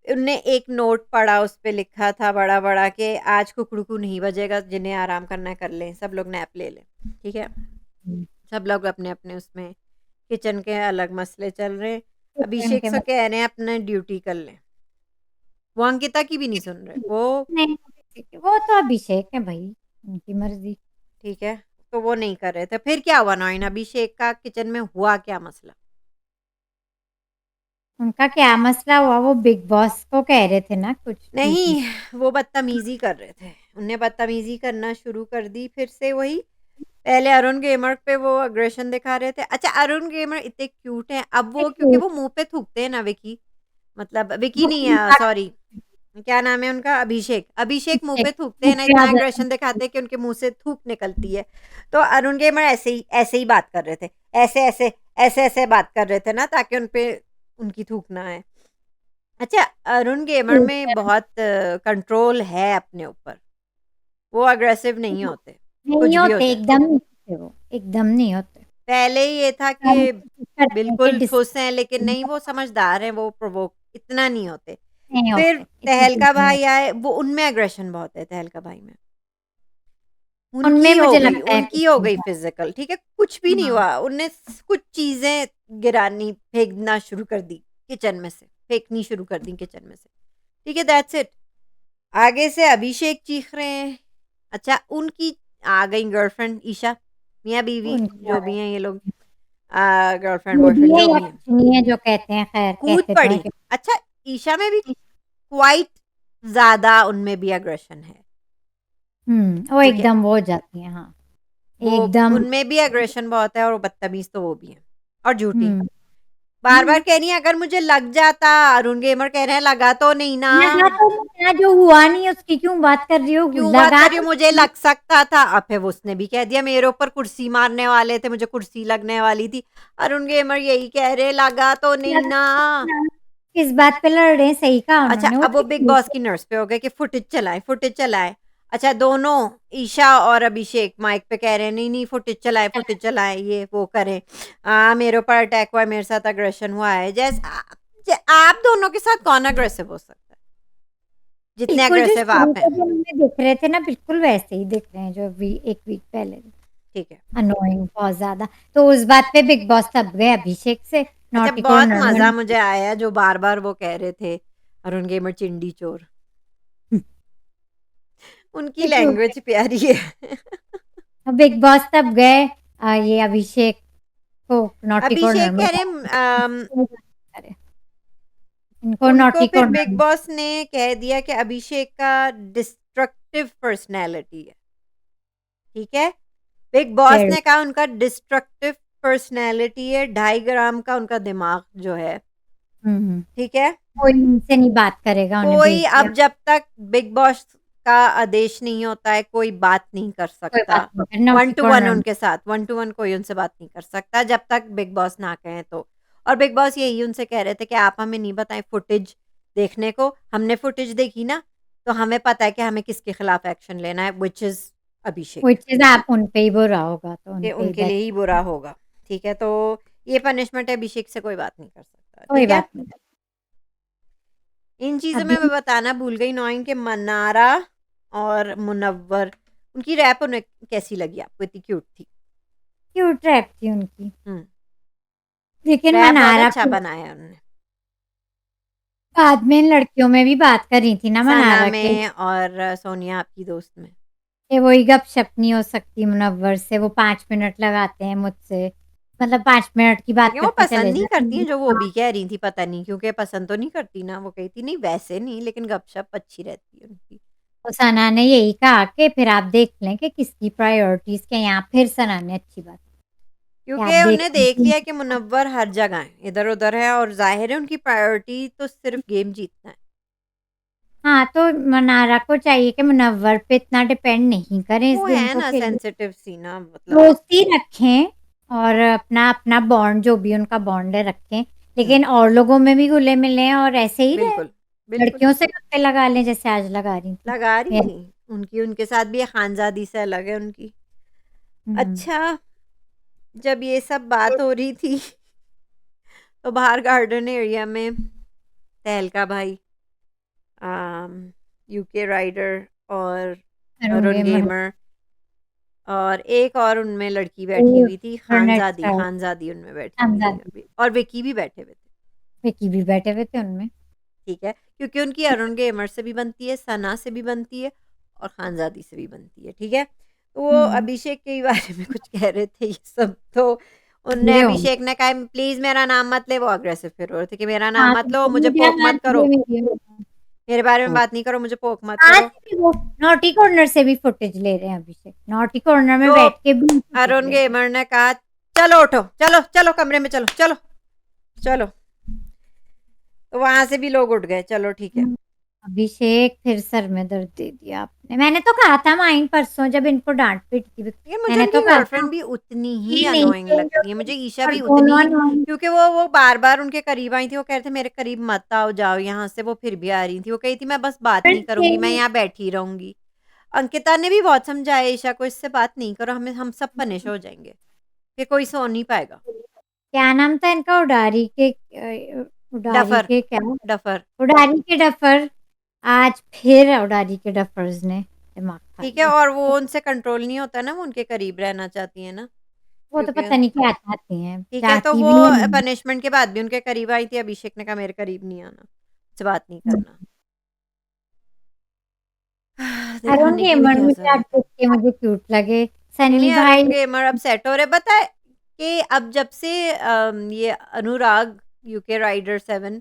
उनने एक नोट पढ़ा, उस पे लिखा था बड़ा-बड़ा कि आज कुकड़ुकू नहीं बजेगा, जिन्हें आराम करना है कर लें, सब लोग नैप ले लें, ठीक है? हुँ, सब लोग अपने-अपने उसमें किचन के अलग मसले चल रहे हैं। किचन अभिषेक के से मतलब कह रहे हैं अपना ड्यूटी कर लें। वो अंकिता की भी नहीं सुन रहे। वो नहीं, वो तो अभिषेक है भई, उनकी मर्ज़ी। ठीक है, तो वो नहीं कर रहे थे। फिर क्या हुआ नौइन, अभिषेक का किचन में हुआ क्या मसला? उनका क्या मसला हुआ, वो बिग बॉस को कह रहे थे ना कुछ ड्यूटी। नहीं, वो बदतमीज़ी कर रहे थे। उनने बदतमीज़ी करना शुरू कर दी फिर से वही। पहले अरुण गेमर पे वो अग्रेशन दिखा रहे थे। अच्छा, अरुण गेमर इतने क्यूट हैं, अब वो क्योंकि वो मुँह पे थूकते हैं ना विकी, मतलब विकी वो नहीं उनका सॉरी, क्या नाम है उनका? अभिषेक। अभिषेक मुँह अभिषेक पे थूकते हैं ना, मुझे इतना याद है। एग्रेशन दिखाते हैं कि उनके मुँह से थूक निकलती है। तो अरुण गेमर ऐसे ही बात कर रहे थे। ऐसे-ऐसे बात कर रहे थे ना, ताकि उन पे उनकी थूक ना आए। अच्छा, अरुण गेमर में बहुत कंट्रोल है अपने ऊपर। वो अग्रेसिव नहीं होते, कुछ नहीं भी हो होते, जाए। एकदम नहीं होते वो, एकदम नहीं होते। पहले ये था सारी कि कोशिश करते हैं कि बिल्कुल डिस ठुस हैं, लेकिन नहीं, वो समझदार हैं, वो प्रोवोक इतना नहीं होते। नहीं हो फिर सकती, इतनी तहलका जल्दी नहीं हो भाई आए, वो उनमें एग्रेशन बहुत है तहलका भाई में। उनमें मुझे लगता है उनकी कुछ हो नहीं गई था। फिज़िकल, ठीक है? कुछ भी नहीं हाँ, हुआ, उनने कुछ चीज़ें गिरानी, फेंकना शुरू कर दी किचन में से, फेंकनी शुरू कर दी किचन में से, ठीक है? That's it. आगे से अभिषेक चीख रहे हैं। अच्छा, उनकी आ गई गर्लफ्रेंड ईशा, मियाँ-बीवी उनकी जो भी आदत हैं ये लोग, है। गर्लफ्रेंड वो भी बॉयफ्रेंड है जो या भी हैं, कुछ नहीं है जो कहते हैं, खैर कूद कहते तो हैं पड़ी। कि अच्छा, ईशा में भी क्वाइट ज़्यादा उनमें भी एग्रेशन है, वो ठीक है? एकदम वो हो जाती हैं, हाँ, वो एकदम। उनमें भी एग्रेशन बहुत है और वो बदतमीज़ तो वो भी हैं और झूठी। हुँ, बार-बार हुँ। कह रही हैं अगर मुझे लग जाता, अरुण गेमर कह रहे हैं लगा तो नहीं ना, लगा तो नहीं था, जो हुआ नहीं उसकी क्यों बात कर रही हो? क्यों बात लगा कर रही हो, तो मुझे सही। लग सकता था। अब फिर उसने भी कह दिया मेरे ऊपर कुर्सी मारने वाले थे, मुझे कुर्सी लगने वाली थी। अरुण गेमर यही कह रहे लगा तो नहीं लगा ना। तो नहीं। किस बात पे लड़ रहे हैं? सही कहा अच्छा, उन्होंने, वो अब वो तो बिग ठीक बॉस की नर्व्स पे हो गए कि फुटेज चलाएँ, फुटेज चलाएँ। अच्छा, दोनों ईशा और अभिषेक माइक पे कह रहे हैं, नहीं-नहीं है। फुटेज चलाएँ, ये वो करें। मेरे ऊपर अटैक हुआ है, मेरे साथ अग्रेशन हुआ है। आप दोनों के साथ कौन अग्रेसिव हो सकता है? जितने बिल्कुल, जो अग्रेसिव शुरू आप के हैं। दिन में दिख रहे थे ना, बिल्कुल वैसे ही दिख रहे हैं जो वी 1 वीक पहले थे। ठीक है। अनोइंग बहुत ज़्यादा। तो उस बात पे बिग बॉस तब गए अभिषेक से अच्छा, नॉटी बहुत कॉर्नर में। मज़ा मुझे आया जो बार-बार वो कह रहे थे, अरुण गेमर चिंडी चोर। उनकी ये क्यों? लैंग्वेज प्यारी है। बिग बॉस तब गए ये अभिषेक को नॉटी कॉर्नर अभिषेक में कह रहे डाला। हैं अरे! इनको उनको नॉटी फिर कॉर्नर बिग में। बॉस ने कह दिया कि अभिषेक का डिस्ट्रक्टिव पर्सनैलिटी है, ठीक है? बिग बॉस फिर ने कहा उनका डिस्ट्रक्टिव पर्सनैलिटी है, 2.5 ग्राम का उनका दिमाग जो है, हुँ, ठीक है? कोई उनसे नहीं बात करेगा, उन्हें भेज कोई दिया। अब जब तक बिग बॉस का आदेश नहीं होता है, कोई बात नहीं कर कोई सकता। बात नहीं करनी, one naughty to one corner में। उनके साथ, वन टू वन कोई उनसे बात नहीं कर सकता जब तक बिग बॉस ना कहें तो। और बिग बॉस यही उनसे कह रहे थे कि आप हमें नहीं बताएँ फुटेज देखने को, हमने फुटेज देखी ना, तो हमें पता है कि हमें किसके खिलाफ एक्शन लेना है, व्हिच इज़ अभिषेक, कोई चीज़ आप उन पे ही बुरा होगा तो उन कि पे ही उनके लिए ही बेटर। बुरा होगा, ठीक है? तो ये पनिशमेंट है, अभिषेक से कोई बात नहीं कर सकता, कोई ठीक है? बात नहीं। इन चीज़ों अभी में मैं बताना भूल गई नौइन के मनारा और मुनव्वर, उनकी रैप उन्हें कैसी लगी आपको? इतनी क्यूट थी। क्यूट रैप थी उनकी। हुँ, लेकिन रैप बहुत मनारा अच्छा फिर बनाया है उन्होंने। बाद में इन लड़कियों में भी बात करी थी ना सना मनारा के में और सोनिया आपकी दोस्त में। कि वही गपशप नहीं हो सकती मुनव्वर से, वो 5 मिनट लगाते हैं मुझसे, मतलब 5 मिनट की बात लेकिन वो करके चले पसंद नहीं जाते करती हैं हैं। जो वो हाँ, भी कह रही थी, पता नहीं क्यों कि पसंद तो नहीं करती ना, वो कही थी नहीं वैसे नहीं लेकिन गपशप अच्छी रहती है उनकी। तो सना ने यही कहा कि फिर आप देख लें कि किसकी प्रायोरिटीज़ क्या हैं, यहाँ फिर सना ने अच्छी बात कि आप क्योंकि देख उन्हें लें देख कि लिया कि मुनव्वर हर जगह है, इधर-उधर है और ज़ाहिर है उनकी प्रायोरिटी तो सिर्फ़ गेम जीतना है। हाँ, तो मनारा को चाहिए कि मुनव्वर पे इतना डिपेंड नहीं करें इस वो गेम है को ना खेलने। सेंसिटिव सी ना मतलब। दोस्ती रखें और अपना अपना बॉन्ड जो भी उनका बॉन्ड है रखें, हुँ, लेकिन और लोगों में भी घुले-मिले और ऐसे ही रहें। बिल्कुल, बिल्कुल। लड़कियों से गप्पे लगा लें जैसे आज लगा रही थी। लगा रही मेरे थी। उनकी उनके साथ भी खानज़ादी से अलग है उनकी। हुँ। अच्छा, जब ये सब बात हो रही थी तो बाहर गार्डन एरिया में तहलका भाई, अम, यूके राइडर और अरुण करूँगी मैं गेमर और एक और उनमें लड़की बैठी ये हुई थी, इंटरनेट खानज़ादी से खानज़ादी उनमें बैठी हुई थी समझाती अभी और विकी भी बैठे हुए थे, विकी भी बैठे हुए थे उनमें। ठीक है? क्योंकि उनकी अरुण गेमर से भी बनती है, सना से भी बनती है और खानज़ादी से भी बनती है, ठीक है? तो वो हुँ, अभिषेक के बारे में कुछ कह रहे थे ये सब, तो उनने ये अभिषेक होंगे। ने कहा प्लीज़ मेरा नाम मत ले, वो अग्रेसिव फिर हो रहे थे कि मेरा नाम हाँ, मत लो, तो मुझे मीडिया पोक ना मत करो, दीजिए मेरी मेरे बारे में तो बात नहीं करो, मुझे पोक मत आज करो। भी वो नॉटी कॉर्नर से भी फुटेज ले रहे हैं अभिषेक। नॉटी कॉर्नर में तो बैठ के भी फुटेज अरुण ले रहे हैं। गेमर ने कहा चलो उठो, चलो, चलो कमरे में चलो, चलो, चलो। तो वहाँ से भी लोग उठ गए, चलो ठीक है। हुँ, अभिषेक फिर सर में दर्द दे दिया आपने। मैंने तो कहा था माइन परसों जब इनको डाँट पीट की लेकिन मुझे मैंने तो उनकी कहा था गर्लफ्रेंड भी उतनी ही ये नहीं अनोइंग चेंज लगती है, होगी मुझे ईशा और भी उतनी दोनों ही, अननोन क्योंकि वो बार-बार उनके करीब आई थी, वो कह रहे थे मेरे करीब मत आओ, जाओ यहाँ से, वो फिर भी आ रही थी। वो कही थी मैं बस बात पर नहीं करूँगी, मैं चेंज यहाँ बैठी रहूँगी। अंकिता ने भी बहुत समझाया ईशा को इससे बात नहीं करो, हमें हम सब पनिश हो जाएँगे, कि कोई सो नहीं पाएगा। क्या नाम था इनका उडारी के उडारी डफर, के क्या? डफर। उडारी के डफर, आज फिर उडारी के डफर्स ने दिमाग खा ठीक है, लिया। और वो उनसे कंट्रोल नहीं होता ना, वो उनके करीब रहना चाहती हैं ना, वो तो क्योंकि पता नहीं क्या चाहती हैं, ठीक है, तो चाहती वो भी है नहीं। पनिशमेंट के बाद भी उनके करीब आई थी, अभिषेक ने कहा मेरे करीब नहीं आना, मुझसे बात नहीं हुँ। करना। अरुण दिखाने की भी गेमर क्या मुझे आज ज़रूरत है? देख के मुझे क्यूट लगे। नहीं, सन्नी नहीं, भाई अरुण गेमर अपसेट हो रहे, पता है कि अब जब से ये अनुराग यूके राइडर 7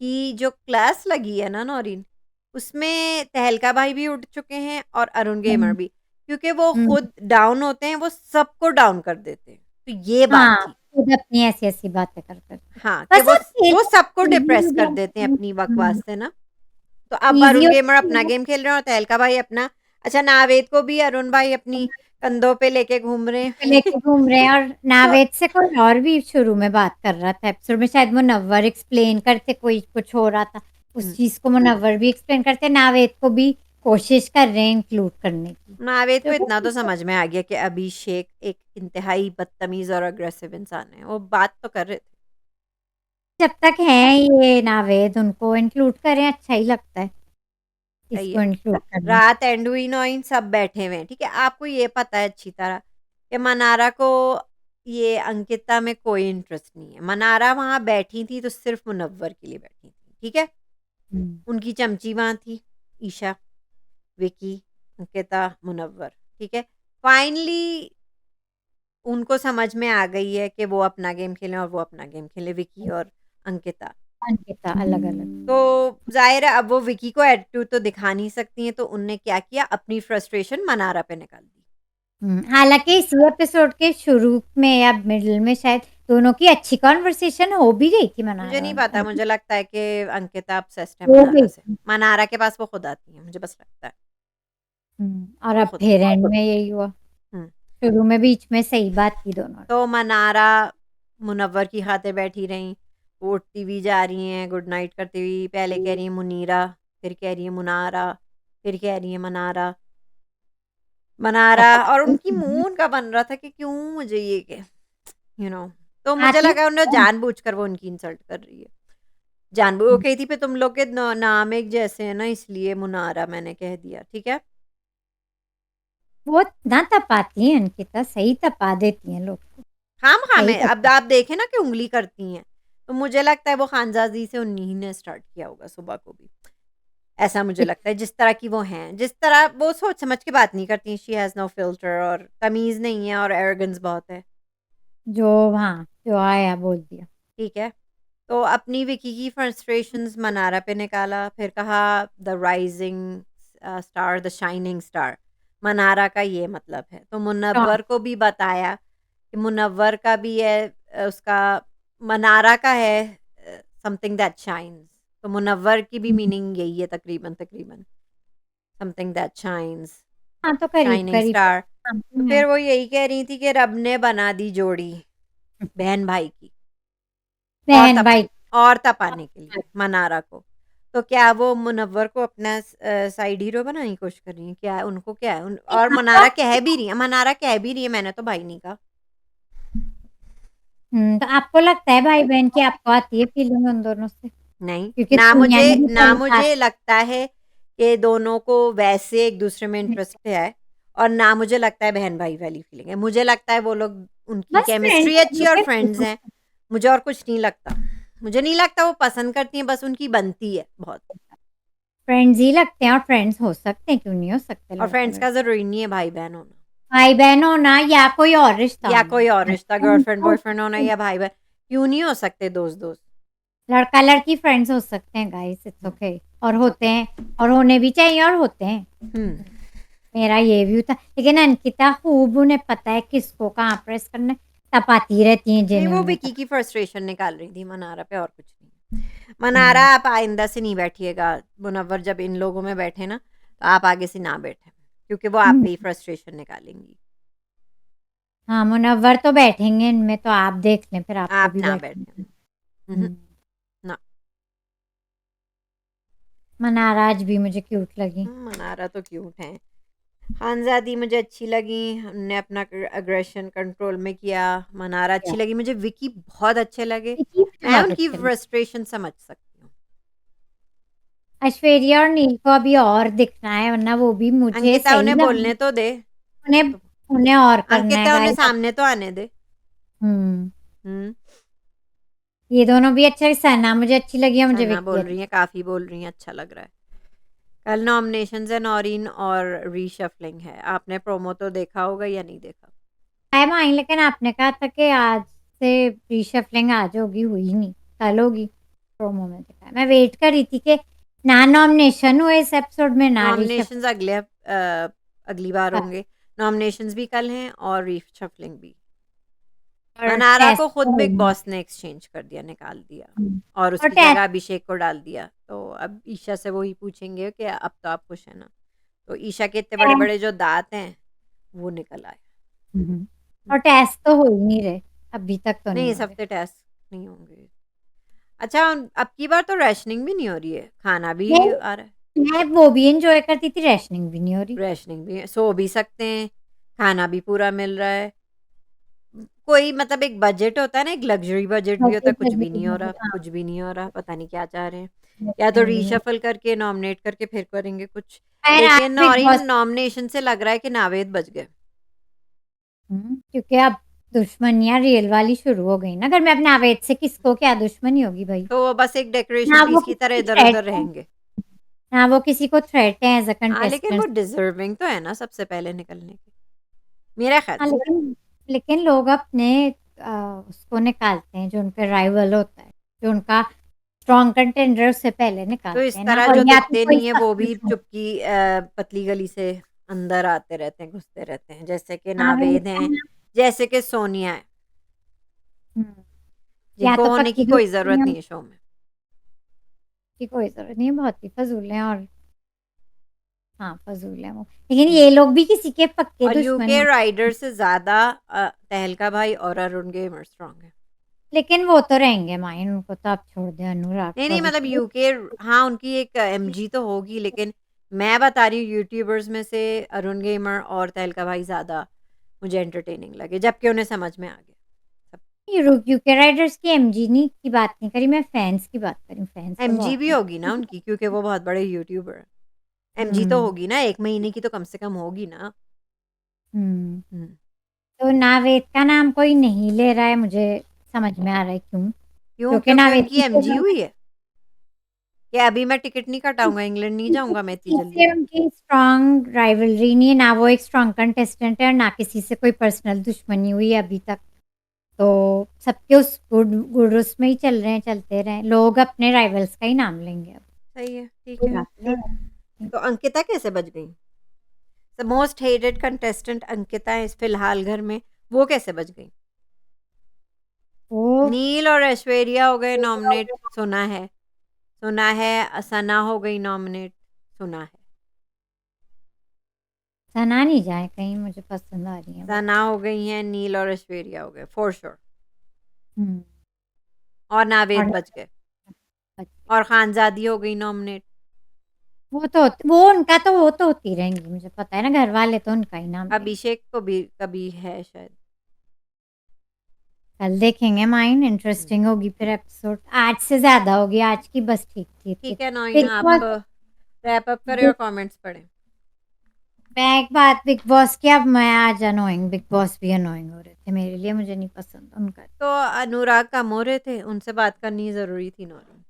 की जो क्लास लगी है ना नौरीन, उसमें तहलका भाई भी उठ चुके हैं और अरुण गेमर हुँ, भी, क्योंकि वो हुँ। खुद डाउन होते हैं, वो सबको डाउन कर देते हैं। तो ये बात हाँ, थी। खुद अपनी ऐसी-ऐसी बातें कर कर के। हाँ, कि बस वो वो सबको इजी डिप्रेस हो कर गया। देते हैं अपनी बकवास हुँ, से ना। तो अब ईज़ी अरुण हो गेमर अपना गया। गेम खेल रहे हैं और तहलका भाई अपना। अच्छा, नावेद को भी अरुण भाई अपनी कंधों पे लेके घूम रहे पे हैं। लेके घूम रहे हैं और तो नावेद से कोई और भी शुरू में बात कर रहा था एपिसोड में, शायद मुनव्वर एक्सप्लेन करते कोई कुछ हो रहा था, उस हुँ, चीज़ को मुनव्वर भी एक्सप्लेन करते, नावेद को भी कोशिश कर रहे हैं इंक्लूड करने की। नावेद को तो इतना तो समझ में आ गया कि अभिषेक एक इंतहाई बदतमीज़ और अग्रेसिव इंसान है। वो बात तो कर रहे थे। जब तक हैं ये नावेद उनको इंक्लूड करें अच्छा ही लगता है, सही इसको है। इंक्लूड करना। रात एंड हुई 9 सब बैठे हुए हैं, ठीक है? आपको ये पता है अच्छी तरह कि मनारा को ये अंकिता में कोई इंटरेस्ट नहीं है। मनारा वहाँ बैठी थी तो सिर्फ़ मुनव्वर के लिए बैठी थी, ठीक है? हुँ। उनकी चमची वहाँ थी, ईशा, विकी, अंकिता, मुनव्वर, ठीक है? फाइनली उनको समझ में आ गई है कि वो अपना गेम खेलें और वो अपना गेम खेलें, विकी और अंकिता। अंकिता अलग-अलग। तो ज़ाहिर है अब वो विकी को एटीट्यूड तो दिखा नहीं सकती हैं, तो उनने क्या किया, अपनी फ्रस्ट्रेशन मनारा पे निकाल दी। हालाँकि इसी एपिसोड के शुरू में या मिडल में शायद दोनों की अच्छी कन्वर्सेशन हो भी गई थी मुझे मनारा नहीं और पता, अंकिता। मुझे लगता है कि अंकिता ऑब्सेस्ड है हो मनारा गई से। थी। मनारा के पास वो खुद आती है, मुझे बस लगता है, और वो अब खुद फिर आती एंड में यही हुआ। है। हुँ, शुरू में बीच में सही बात की दोनों ने। तो मनारा मुनव्वर की खातिर बैठी रहीं, वो उठती भी जा रही हैं, गुड नाइट करती हुई, पहले कह रही हैं मुनीरा, फिर कह रही हैं मुनारा, फिर कह रही हैं मनारा। मनारा और बताती उनकी थी मुँह उनका बन रहा था कि क्यों मुझे ये कि यू नो तो मुझे आती लगा उन्हें जानबूझकर वो उनकी इंसल्ट कर रही है। जानबूझ वो कही थी फिर तुम लोग के नाम एक जैसे हैं ना इसलिए मुनारा मैंने कह दिया, ठीक है? वो ना तपाती हैं अंकिता, सही तपा देती हैं लोग को, खामखा सही में अब तपा आप देखें ना कि उँगली करती हैं, तो मुझे लगता है वो खानज़ादी से उन्हीं ने स्टार्ट किया होगा सुबह को भी। ऐसा मुझे लगता है जिस तरह की वो हैं, जिस तरह वो सोच समझ के बात नहीं करती, शी हैज़ नो फ़िल्टर और तमीज़ नहीं है और एरोगेंस बहुत है, जो हाँ, जो आया बोल दिया। ठीक है? तो अपनी विकी की फ्रस्ट्रेशंस मनारा पे निकाला, फिर कहा the rising star, the shining star, Mannara का ये मतलब है। तो हाँ, मुनव्वर को भी बताया कि मुनव्वर का भी है उसका मनारा का है समथिंग दैट शाइन्स। तो मुनव्वर की भी हुँ, मीनिंग यही है तकरीबन तकरीबन, समथिंग दैट शाइन्स, हाँ, तो शाइनिंग करीब-करीब स्टार। तो समथिंग है। फिर वो यही कह रही थी कि रब ने बना दी जोड़ी बहन भाई की। और बहन भाई और तपाने के लिए मनारा को। तो क्या वो मुनव्वर को अपना साइड हीरो बनाने की कोशिश कर रही हैं? क्या है उनको क्या है? और मनारा कह भी रही है मैंने तो भाई नहीं कहा। तो आपको लगता है भाई-बहन की आपको आती है फीलिंग उन दोनों से? नहीं, क्योंकि दुनिया ने भी ना पहले साथ मुझे लगता है कि दोनों को वैसे एक-दूसरे में में इंटरेस्ट है और ना मुझे लगता है बहन-भाई वाली फीलिंग है। मुझे लगता है वो लोग उनकी बस फ्रेंड्स केमिस्ट्री हैं अच्छी जो है और कि फ्रेंड्स हैं। मुझे और कुछ नहीं लगता। मुझे नहीं लगता वो पसंद करती हैं, बस उनकी बनती है बहुत। फ्रेंड्स ही लगते हैं और फ्रेंड्स हो सकते हैं, क्यों नहीं हो सकते और फ्रेंड्स लड़के-लड़के। का ज़रूरी नहीं है भाई-बहन होना। भाई-बहन होना या कोई और रिश्ता या होना। कोई और रिश्ता फ्रेंड्स गर्लफ्रेंड हो बॉयफ्रेंड होना सकते हैं, या भाई-बहन, क्यों नहीं हो सकते दोस्त-दोस्त? लड़का-लड़की फ्रेंड्स हो सकते हैं गाइस, इट्स हुँ, ओके और इट्स होते ओके। हैं और होने भी चाहिए और होते हैं। हुँ, मेरा ये व्यू था, लेकिन अंकिता खूब उन्हें पता है किसको कहाँ प्रेस करना है, तपाती रहती हैं नहीं वो जेन्युइनली विकी तब। की फ्रस्ट्रेशन निकाल रही थी मनारा पे और कुछ नहीं। मनारा हुँ, आप आइंदा से नहीं बैठिएगा, मुनव्वर जब इन लोगों में बैठे ना, तो आप आगे से ना बैठें, क्योंकि वो आप हुँ। पे ही फ्रस्ट्रेशन निकालेंगी। हाँ, मुनव्वर तो बैठेंगे इनमें तो आप देख लें फिर आपको आप भी ना बैठना बैठें। है। उहुँ, हुँ, ना। मनारा आज भी मुझे क्यूट लगी। मनारा तो क्यूट हैं। खानज़ादी मुझे अच्छी लगी, उन्होंने अपना एग्रेशन कंट्रोल में किया, मनारा या अच्छी लगी, मुझे विकी बहुत अच्छे लगे, विकी मुझे मैं बहुत उनकी अच्छे लगे। फ्रस्ट्रेशन समझ सकती हूँ। ऐश्वर्या और नील को अभी और दिखना है, वरना वो भी मुझे अंकिता सही उन्हें लग बोलने तो दे, उन्हें तो उन्हें और करना है अंकिता उन्हें गाइस अब। सामने तो आने दे। हुँ, हुँ, ये दोनों भी अच्छे, सना मुझे अच्छी लगी और मुझे सना विक्की बोल अच्छी। रही हैं, काफ़ी बोल रही हैं, अच्छा लग रहा है। कल नॉमिनेशंस है नौरीन और रीशफलिंग है, आपने प्रोमो तो देखा होगा या नहीं देखा? आई एम आई, लेकिन आपने कहा था कि आज से रीशफलिंग आज होगी, हुई नहीं, कल होगी। प्रोमो में देखा है। मैं वेट कर रही थी कि ना नॉमिनेशन हुए इस एपिसोड में, ना रीशफलिंग। नॉमिनेशंस अगली बार होंगे, नॉमिनेशंस भी कल हैं और रीशफलिंग भी। और मनारा टेस्ट को खुद तो बिग होगी। बॉस ने एक्सचेंज कर दिया, निकाल दिया हुँ, और और उसकी टेस्ट जगह अभिषेक को डाल दिया। तो अब ईशा से वही पूछेंगे कि अब तो आप खुश हैं ना? तो ईशा के इतने टेस्ट बड़े-बड़े जो दाँत हैं, वो निकल आए। हुँ, हुँ, और टेस्ट तो हो ही नहीं रहे, अभी तक तो नहीं नहीं इस हो रहे। हफ्ते टेस्ट नहीं होंगे। अच्छा अब की बार तो राशनिंग भी नहीं हो रही है, खाना भी आ रहा है। मैं वो भी एन्जॉय करती थी, रैशनिंग भी नहीं हो रही। राशनिंग भी है, सो भी सकते हैं, खाना भी पूरा मिल रहा है। कोई मतलब एक बजट होता है ना, एक लग्ज़री बजट भी होता है, कुछ भी नहीं हो रहा, हाँ, कुछ भी नहीं हो रहा, पता नहीं क्या चाह रहे हैं। या तो रैशनिंग भी नहीं। रीशफ़ल करके नॉमिनेट करके फिर करेंगे कुछ। खैर आज लेकिन बिग नौरीन बॉस नॉमिनेशन से लग रहा है कि नावेद बच गए। क्योंकि अब दुश्मनियाँ रियल वाली शुरू हो गई ना, अगर मैं अपने आवेद से किसको क्या दुश्मनी होगी भई? तो वो बस एक डेकोरेशन ना वो पीस की तरह किसी को थ्रेट इधर-उधर है, रहेंगे। ना वो किसी को थ्रेट है एज़ अ हाँ, लेकिन वो कंटेस्टेंट। डिज़र्विंग तो है ना सबसे पहले निकलने के, मेरा ख़्याल हाँ, से। लेकिन लेकिन लोग अपने उसको निकालते हैं जो उनका राइवल होता है, जो उनका स्ट्रॉन्ग कंटेंडर है उससे पहले तो निकालते इस हैं ना, तरह और जो या फिर दिखते कोई नहीं है वो भी सख्त चुपकी पतली गली से अंदर आते रहते हैं, घुसते रहते हैं। जैसे कि नावेद नावेद का हैं, नाम। जैसे कि सोनिया है, हुँ, या जिनको तो होने पक्की की कोई ज़रूरत दुश्मनी है, नहीं है शो में। उसकी कोई ज़रूरत नहीं है, बहुत ही फ़ज़ूल हैं और हाँ, फ़ज़ूल हैं वो। लेकिन हुँ। ये लोग भी किसी के पक्के और दुश्मन यूके नहीं। राइडर से ज़्यादा तहलका भाई और अरुण गेमर स्ट्रॉन्ग है। लेकिन वो तो रहेंगे माइन, उनको तो आप छोड़ दें, अनुराग नहीं, को नहीं अभी मतलब तो। यूके हाँ, उनकी एक एमजी तो होगी लेकिन मैं बता रही हूँ यूट्यूबर्स में से अरुण गेमर और तहलका भाई ज़्यादा मुझे एंटरटेनिंग लगे, जबकि उन्हें समझ में आ गया सब। ये यूके राइडर्स की एमजी नहीं की बात नहीं करी, मैं फैन्स की बात करी हूँ, फैन्स तो एमजी बहुत भी हैं। होगी ना उनकी क्योंकि वो बहुत बड़े यूट्यूबर हैं। एमजी तो हुँ, होगी ना, 1 महीने की तो कम से कम होगी ना। हुँ। हुँ। तो नावेद का नाम कोई नहीं ले रहा है, मुझे समझ में आ रहा है क्यों? क्यों? क्योंकि क्योंकि नावेद उनकी की एमजी फिल्म हुई है? कि अभी मैं टिकट नहीं कटाऊँगा, इंग्लैंड नहीं किसी जाऊँगा मैं इतनी किसी जल्दी। से उनकी स्ट्रॉन्ग राइवलरी नहीं है, ना वो एक स्ट्रॉन्ग कंटेस्टेंट है और ना किसी से कोई पर्सनल दुश्मनी हुई है अभी तक। तो सबके उस गुड गुड उसमें ही चल रहे हैं, चलते रहें। लोग अपने राइवल्स का ही नाम लेंगे अब। सही है, ठीक कोई है। बात नहीं। तो अंकिता कैसे बच गई? The most hated contestant Ankita है इस फिलहाल घर में, वो कैसे बच गई? वो नील और ऐश्वर्या हो गए नॉमिनेट सुना है। सुना है सना हो गई नॉमिनेट सुना है। सना नहीं जाए कहीं, मुझे पसंद आ रही है वो। सना हो गई हैं, नील और ऐश्वर्या हो गए फॉर श्योर हुँ, और और नावेद बच नावेद गए बच गए। और खानज़ादी हो गई नॉमिनेट। वो उनका तो वो तो होती रहेंगी, मुझे पता है ना, घरवाले तो उनका ही नाम लेंगे। अभिषेक को भी कभी है शायद। कल देखेंगे माइन, हुँ। इंटरेस्टिंग होगी फिर एपिसोड। आज से ज़्यादा होगी, आज की बस ठीक-ठीक थी। ठीक है नौइन बिग आप बॉस रैप अप करें और बिग कमेंट्स पढ़ें। मैं एक बात बिग बॉस की, अब मैं आज अनोइंग बिग बॉस भी अनोइंग हो रहे थे मेरे लिए, मुझे नहीं पसंद उनका। तो अनुराग कम हो रहे थे, उनसे बात करनी ज़रूरी थी नौइन।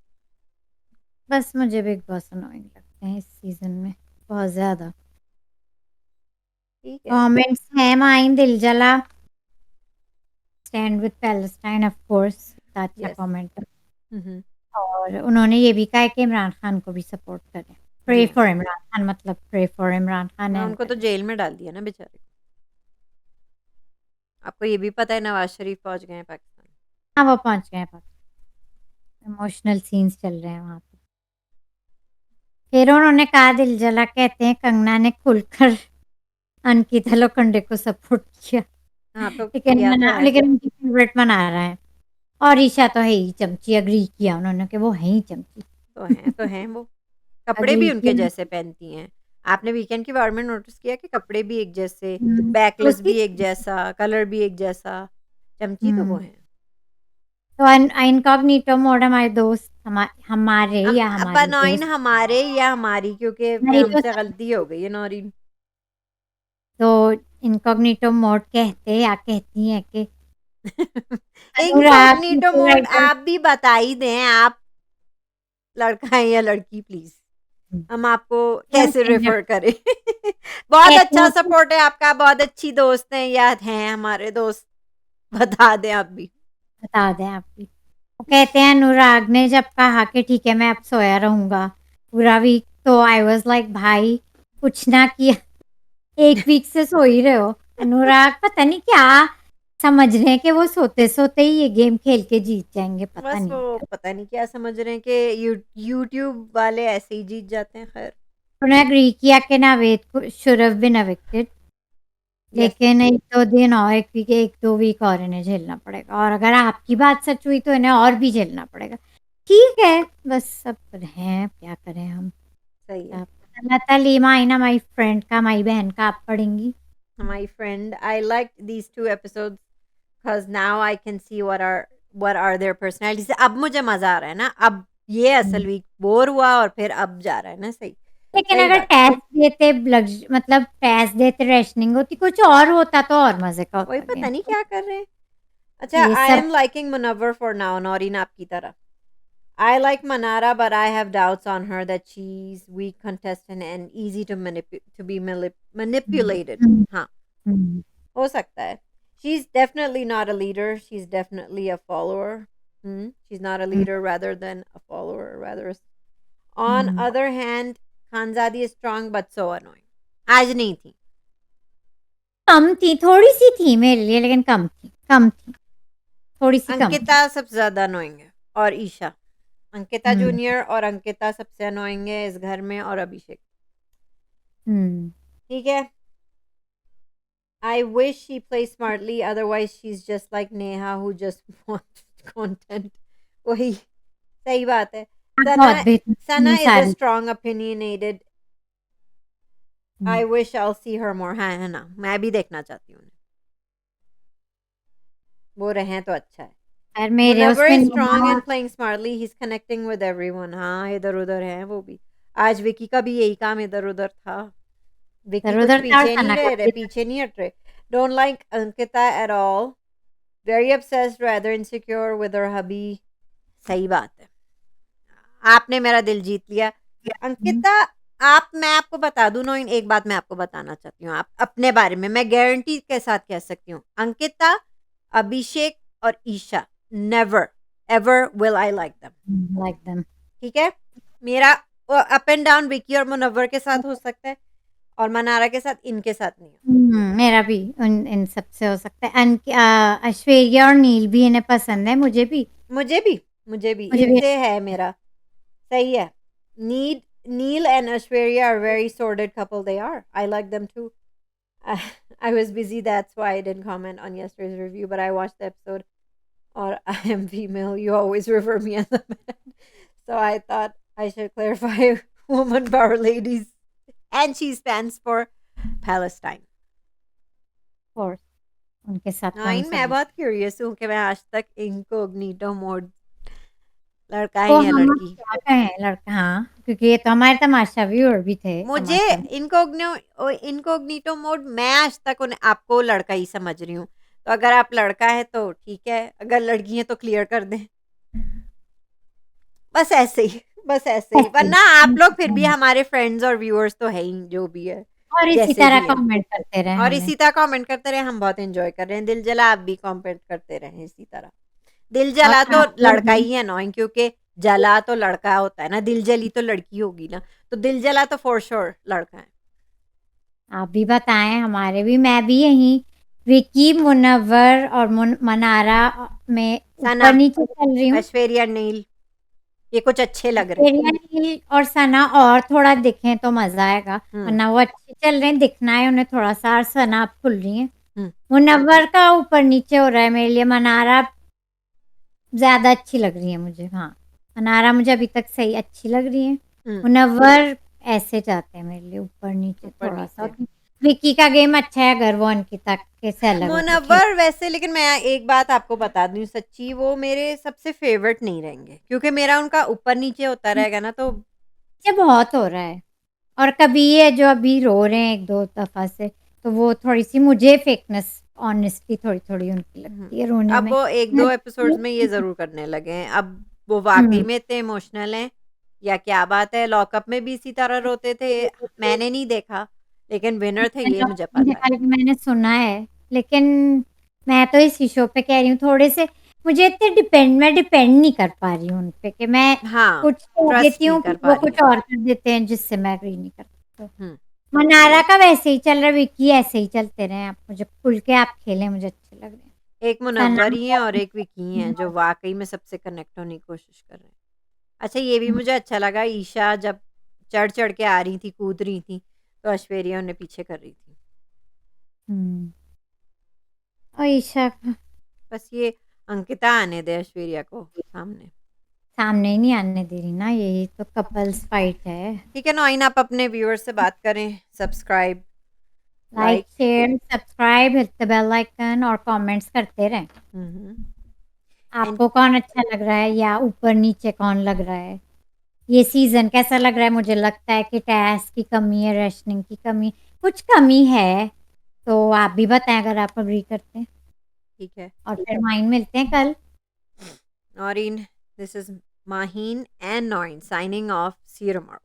बस मुझे बिग बॉस अनोइंग लगते हैं इस सीज़न में, बहुत ज़्यादा। ठीक है। कमेंट्स हैं माइन दिल जला, stand with Palestine of course, इतना अच्छा यस। कमेंट है। हुँ, हुँ। और उन्होंने ये भी कहा है कि इमरान खान को भी सपोर्ट करें। प्रे जी हाँ। फॉर इमरान खान, मतलब प्रे फॉर इमरान खान हाँ, एंड उनको तो जेल में डाल दिया ना बेचारे को। आपको ये भी पता है नवाज़ शरीफ पहुँच गए हैं पाकिस्तान। हाँ, वो पहुँच गए हैं पापा। इमोशनल सीन्स चल रहे हैं वहाँ पे। फिर उन्होंने कहा दिल जला, कहते हैं कंगना ने खुलकर अंकिता लोखंडे को सपोर्ट किया। हाँ, तो किया तो है। लेकिन उनकी फेवरेट मना रहा है। और ईशा तो है ही चमची, एग्री किया उन्होंने कि वो है ही चमची। तो हैं वो। कपड़े भी एग्री उनके किया। जैसे पहनती हैं। आपने वीकेंड के बारे में नोटिस किया कि कपड़े भी एक जैसे, तो बैकलेस उसी भी एक जैसा, कलर भी एक जैसा, चमची तो वो हुँ, हैं। तो इनकॉग्निटो मोड हमारे दोस्त हमारे या अब हमारी नौरीन दोस्त हमारे या हमारी, क्योंकि नहीं हो हमसे सकता। गलती हो गई है नौरीन। तो इनकॉग्निटो मोड कहते या कहती हैं कि अनुराग इनकॉग्निटो फ़ोटो मोड राइटर आप भी बता ही दें, आप लड़का हैं या लड़की प्लीज़? हम आपको हम कैसे कहने रेफ़र करें? बहुत कहते अच्छा हैं कि सपोर्ट है आपका, बहुत अच्छी दोस्त हैं या हैं हमारे दोस्त, बता दें आप भी। बता दें आप भी। वो कहते हैं अनुराग ने जब कहा कि ठीक है मैं अब सोया रहूँगा पूरा वीक, तो आई वाज़ लाइक भाई कुछ ना किया 1 वीक से सो ही रहे हो। अनुराग पता नहीं क्या समझ रहे हैं कि वो सोते-सोते ही ये गेम खेल के जीत जाएँगे, पता बस नहीं वो क्या। पता नहीं क्या समझ रहे हैं कि यूट्यूब वाले ऐसे ही जीत जाते हैं, खैर। उन्होंने एग्री किया कि नावेद को should have been evicted, yes. लेकिन 1-2 दिन और 1-2 वीक और इन्हें झेलना पड़ेगा और अगर आपकी बात सच हुई तो इन्हें और भी झेलना पड़ेगा। ठीक है, बस सब हैं, क्या करें हम? सही है। क्या पता लता लीमा माई फ्रेंड का, माई बहन का आप पढ़ेंगी? My friend, I liked these 2 episodes because now I can see what are their personalities. अब मुझे मज़ा आ रहा है ना, अब ये हुँ। असल वीक बोर हुआ और फिर अब जा रहा है ना सही। लेकिन सही अगर बात है। टेस्ट देते मतलब टेस्ट देते रेशनिंग होती, कुछ और होता तो और मज़े का वही होता पता गेम। नहीं क्या कर रहे हैं। अच्छा, ये आई सब am liking Munawar for now, Naureen आपकी तरह। I like Manara, but I have doubts on her that she's weak contestant and easy to hmm, manipulated. हुँ, हाँ, हुँ, हो सकता है। She's definitely not a leader. She's definitely a follower. She's not a hmm, leader rather than a follower. Rather, on hmm. other hand, Khanzadi is strong but so annoying. आज नहीं थी। कम थी, थोड़ी-सी थी मेरे लिए लेकिन कम थी, थोड़ी-सी कम अंकिता थी। सबसे ज़्यादा अनोइंग है और ईशा। अंकिता हुँ, जूनियर और अंकिता सबसे अनोइंग है इस घर में, और अभिषेक। हुँ। ठीक है। I wish she plays smartly, otherwise she's just like Neha who just wants content. वही सही बात है। बहुत Sana बेहतरीन Sana is a सारी strong opinionated. Hmm, I wish I'll see her more. हाँ, है ना? मैं भी देखना चाहती हूँ उन्हें। वो रहें तो अच्छा है। और मेरे Munawwar उसमें is strong Neha and playing smartly. He's connecting with everyone. हाँ, इधर-उधर हैं वो भी। आज विकी का भी यही काम इधर-उधर था। विकी कुछ इधर-उधर था और पीछे नहीं सना का रह रहे, भी था। पीछे नहीं हट रहे। Don't like Ankita at all. Very obsessed, rather insecure with her hubby. सही बात है। आपने मेरा दिल जीत लिया। हुँ, अंकिता, आप मैं आपको बता दूँ नोइन, एक बात मैं आपको बताना चाहती हूँ, आप अपने बारे में मैं गारंटी के साथ कह सकती हूँ, अंकिता, अभिषेक और Isha, never ever will I like them. Like them. ठीक है? मेरा अप एंड डाउन विकी और मुनव्वर के साथ हो सकता है और मनारा के साथ, इनके साथ नहीं हो। मेरा भी उन इन सब से हो सकता है। ऐश्वर्या और नील भी इन्हें पसंद है, मुझे भी, मुझे भी मुझे भी इनसे है मेरा। सही है। Need Neil and Ashwarya are very sordid couple. They are. I like them too. I, I was busy. That's why I didn't comment on yesterday's review. But I watched the episode. Or I am female. You always refer me as a man. So I thought I should clarify woman power ladies. And she stands for Palestine. Course उनके साथ nine, कौन-सा मैं भी। बहुत curious हूँ कि मैं आज तक इनकोग्निटो मोड लड़का है तो या हम लड़की। क्या कहें लड़का हाँ, क्योंकि ये तो हमारे तमाशा व्यूअर भी थे, मुझे तमाशा में। इनकोग्निटो मोड, मैं आज तक उन्हें आपको लड़का ही समझ रही हूँ। तो अगर आप लड़का है तो ठीक है, अगर लड़की है तो क्लियर कर दें। बस ऐसे ही, बस ऐसे ही। ऐसे ही। वरना आप लोग फिर भी हमारे फ्रेंड्स और व्यूअर्स तो है ही, जो भी है, और इसी जैसे तरह भी हैं। कमेंट करते रहे और हमें। इसी तरह कमेंट करते रहे, हम बहुत एंजॉय कर रहे हैं। दिल जला, आप भी कमेंट करते रहें इसी तरह। दिल और जला तो आप लोग लड़का भी ही है नॉइंग, क्योंकि जला तो लड़का होता है ना, दिल जली तो लड़की होगी ना। तो दिल जला तो फॉर श्योर लड़का है। आप भी बताएँ हमारे भी मैं भी यहीं विकी, मुनव्वर और मनारा में सना, ऊपर-नीचे चल रही हूँ। ऐश्वर्या, नील, ये कुछ अच्छे लग रहे हैं। ऐश्वर्या, नील और सना और थोड़ा दिखें तो मज़ा आएगा, हुँ, वरना वो अच्छे चल रहे हैं, दिखना है उन्हें थोड़ा-सा और सना अब खुल रही हैं। हुँ, मुनव्वर का ऊपर-नीचे हो रहा है मेरे लिए, मनारा ज़्यादा अच्छी लग रही है मुझे, हाँ। मनारा मुझे अभी तक सही अच्छी लग रही है। हुँ। मुनव्वर ऐसे जाते हैं मेरे लिए ऊपर-नीचे थोड़ा-सा। ऊपर-नीचे। विक्की का गेम अच्छा है अगर वो अंकिता के से अलग होके खेले। मुनव्वर वैसे लेकिन मैं एक बात आपको बता दूँ सच्ची वो मेरे सबसे फ़ेवरेट नहीं रहेंगे, क्योंकि मेरा उनका ऊपर-नीचे होता रहेगा ना तो ये बहुत हो रहा है और कभी ये जो अभी रो रहे हैं 1-2 दफ़ा से, तो वो थोड़ी-सी मुझे फेकनेस ऑनेस्टली थोड़ी-थोड़ी उनकी हुँ। लगती है रोने अब में। वो 1-2 एपिसोड्स में ये ज़रूर करने लगे हैं। अब वो वाक़ई हुँ। में इतने इमोशनल हैं या क्या बात है? लॉकअप में भी इसी तरह रोते थे। मैंने नहीं देखा, लेकिन विनर थे ये मुझे पता है। मैंने सुना है, लेकिन मैं तो इसी शो पे कह रही हूँ थोड़े से मुझे इतने मैं डिपेंड नहीं कर पा रही हूँ उन पे कि मैं हाँ, कुछ कह ट्रस्ट देती नहीं हूँ कर फिर पा वो रही कुछ हैं। और कर देते हैं जिससे मैं एग्री नहीं करती। तो हुँ। मनारा का वैसे ही चल रहा है, विक्की ऐसे ही चलते रहे आप मुझे खुल के आप खेलें मुझे अच्छे लग रहे हैं। एक मुनव्वर सना ही हैं और एक विकी हैं जो वाक़ई में सबसे कनेक्ट होने की कोशिश कर रहे हैं। अच्छा ये भी मुझे अच्छा लगा ईशा जब चढ़-चढ़ के आ रही थी, कूद रही थी, तो ऐश्वर्या उन्हें पीछे कर रही थी। हुँ। और ईशा बस ये अंकिता आने दे ऐश्वर्या को सामने। सामने ही नहीं आने दे रही ना, यही तो कपल्स फाइट है। ठीक है नौईन आप अपने व्यूअर्स से बात करें, subscribe, like, like share, subscribe, hit the bell icon और कमेंट्स करते रहें। हुँ, हुँ। एंड आपको कौन अच्छा लग रहा है या ऊपर-नीचे कौन लग रहा है? ये सीज़न कैसा लग रहा है? मुझे लगता है कि टैस की कमी है, रेशनिंग की कमी कुछ कमी है, तो आप भी बताएँ अगर आप एग्री करते हैं ठीक है। और फिर माइन मिलते हैं कल। Noreen, this is Maheen and Noreen signing off. See you tomorrow.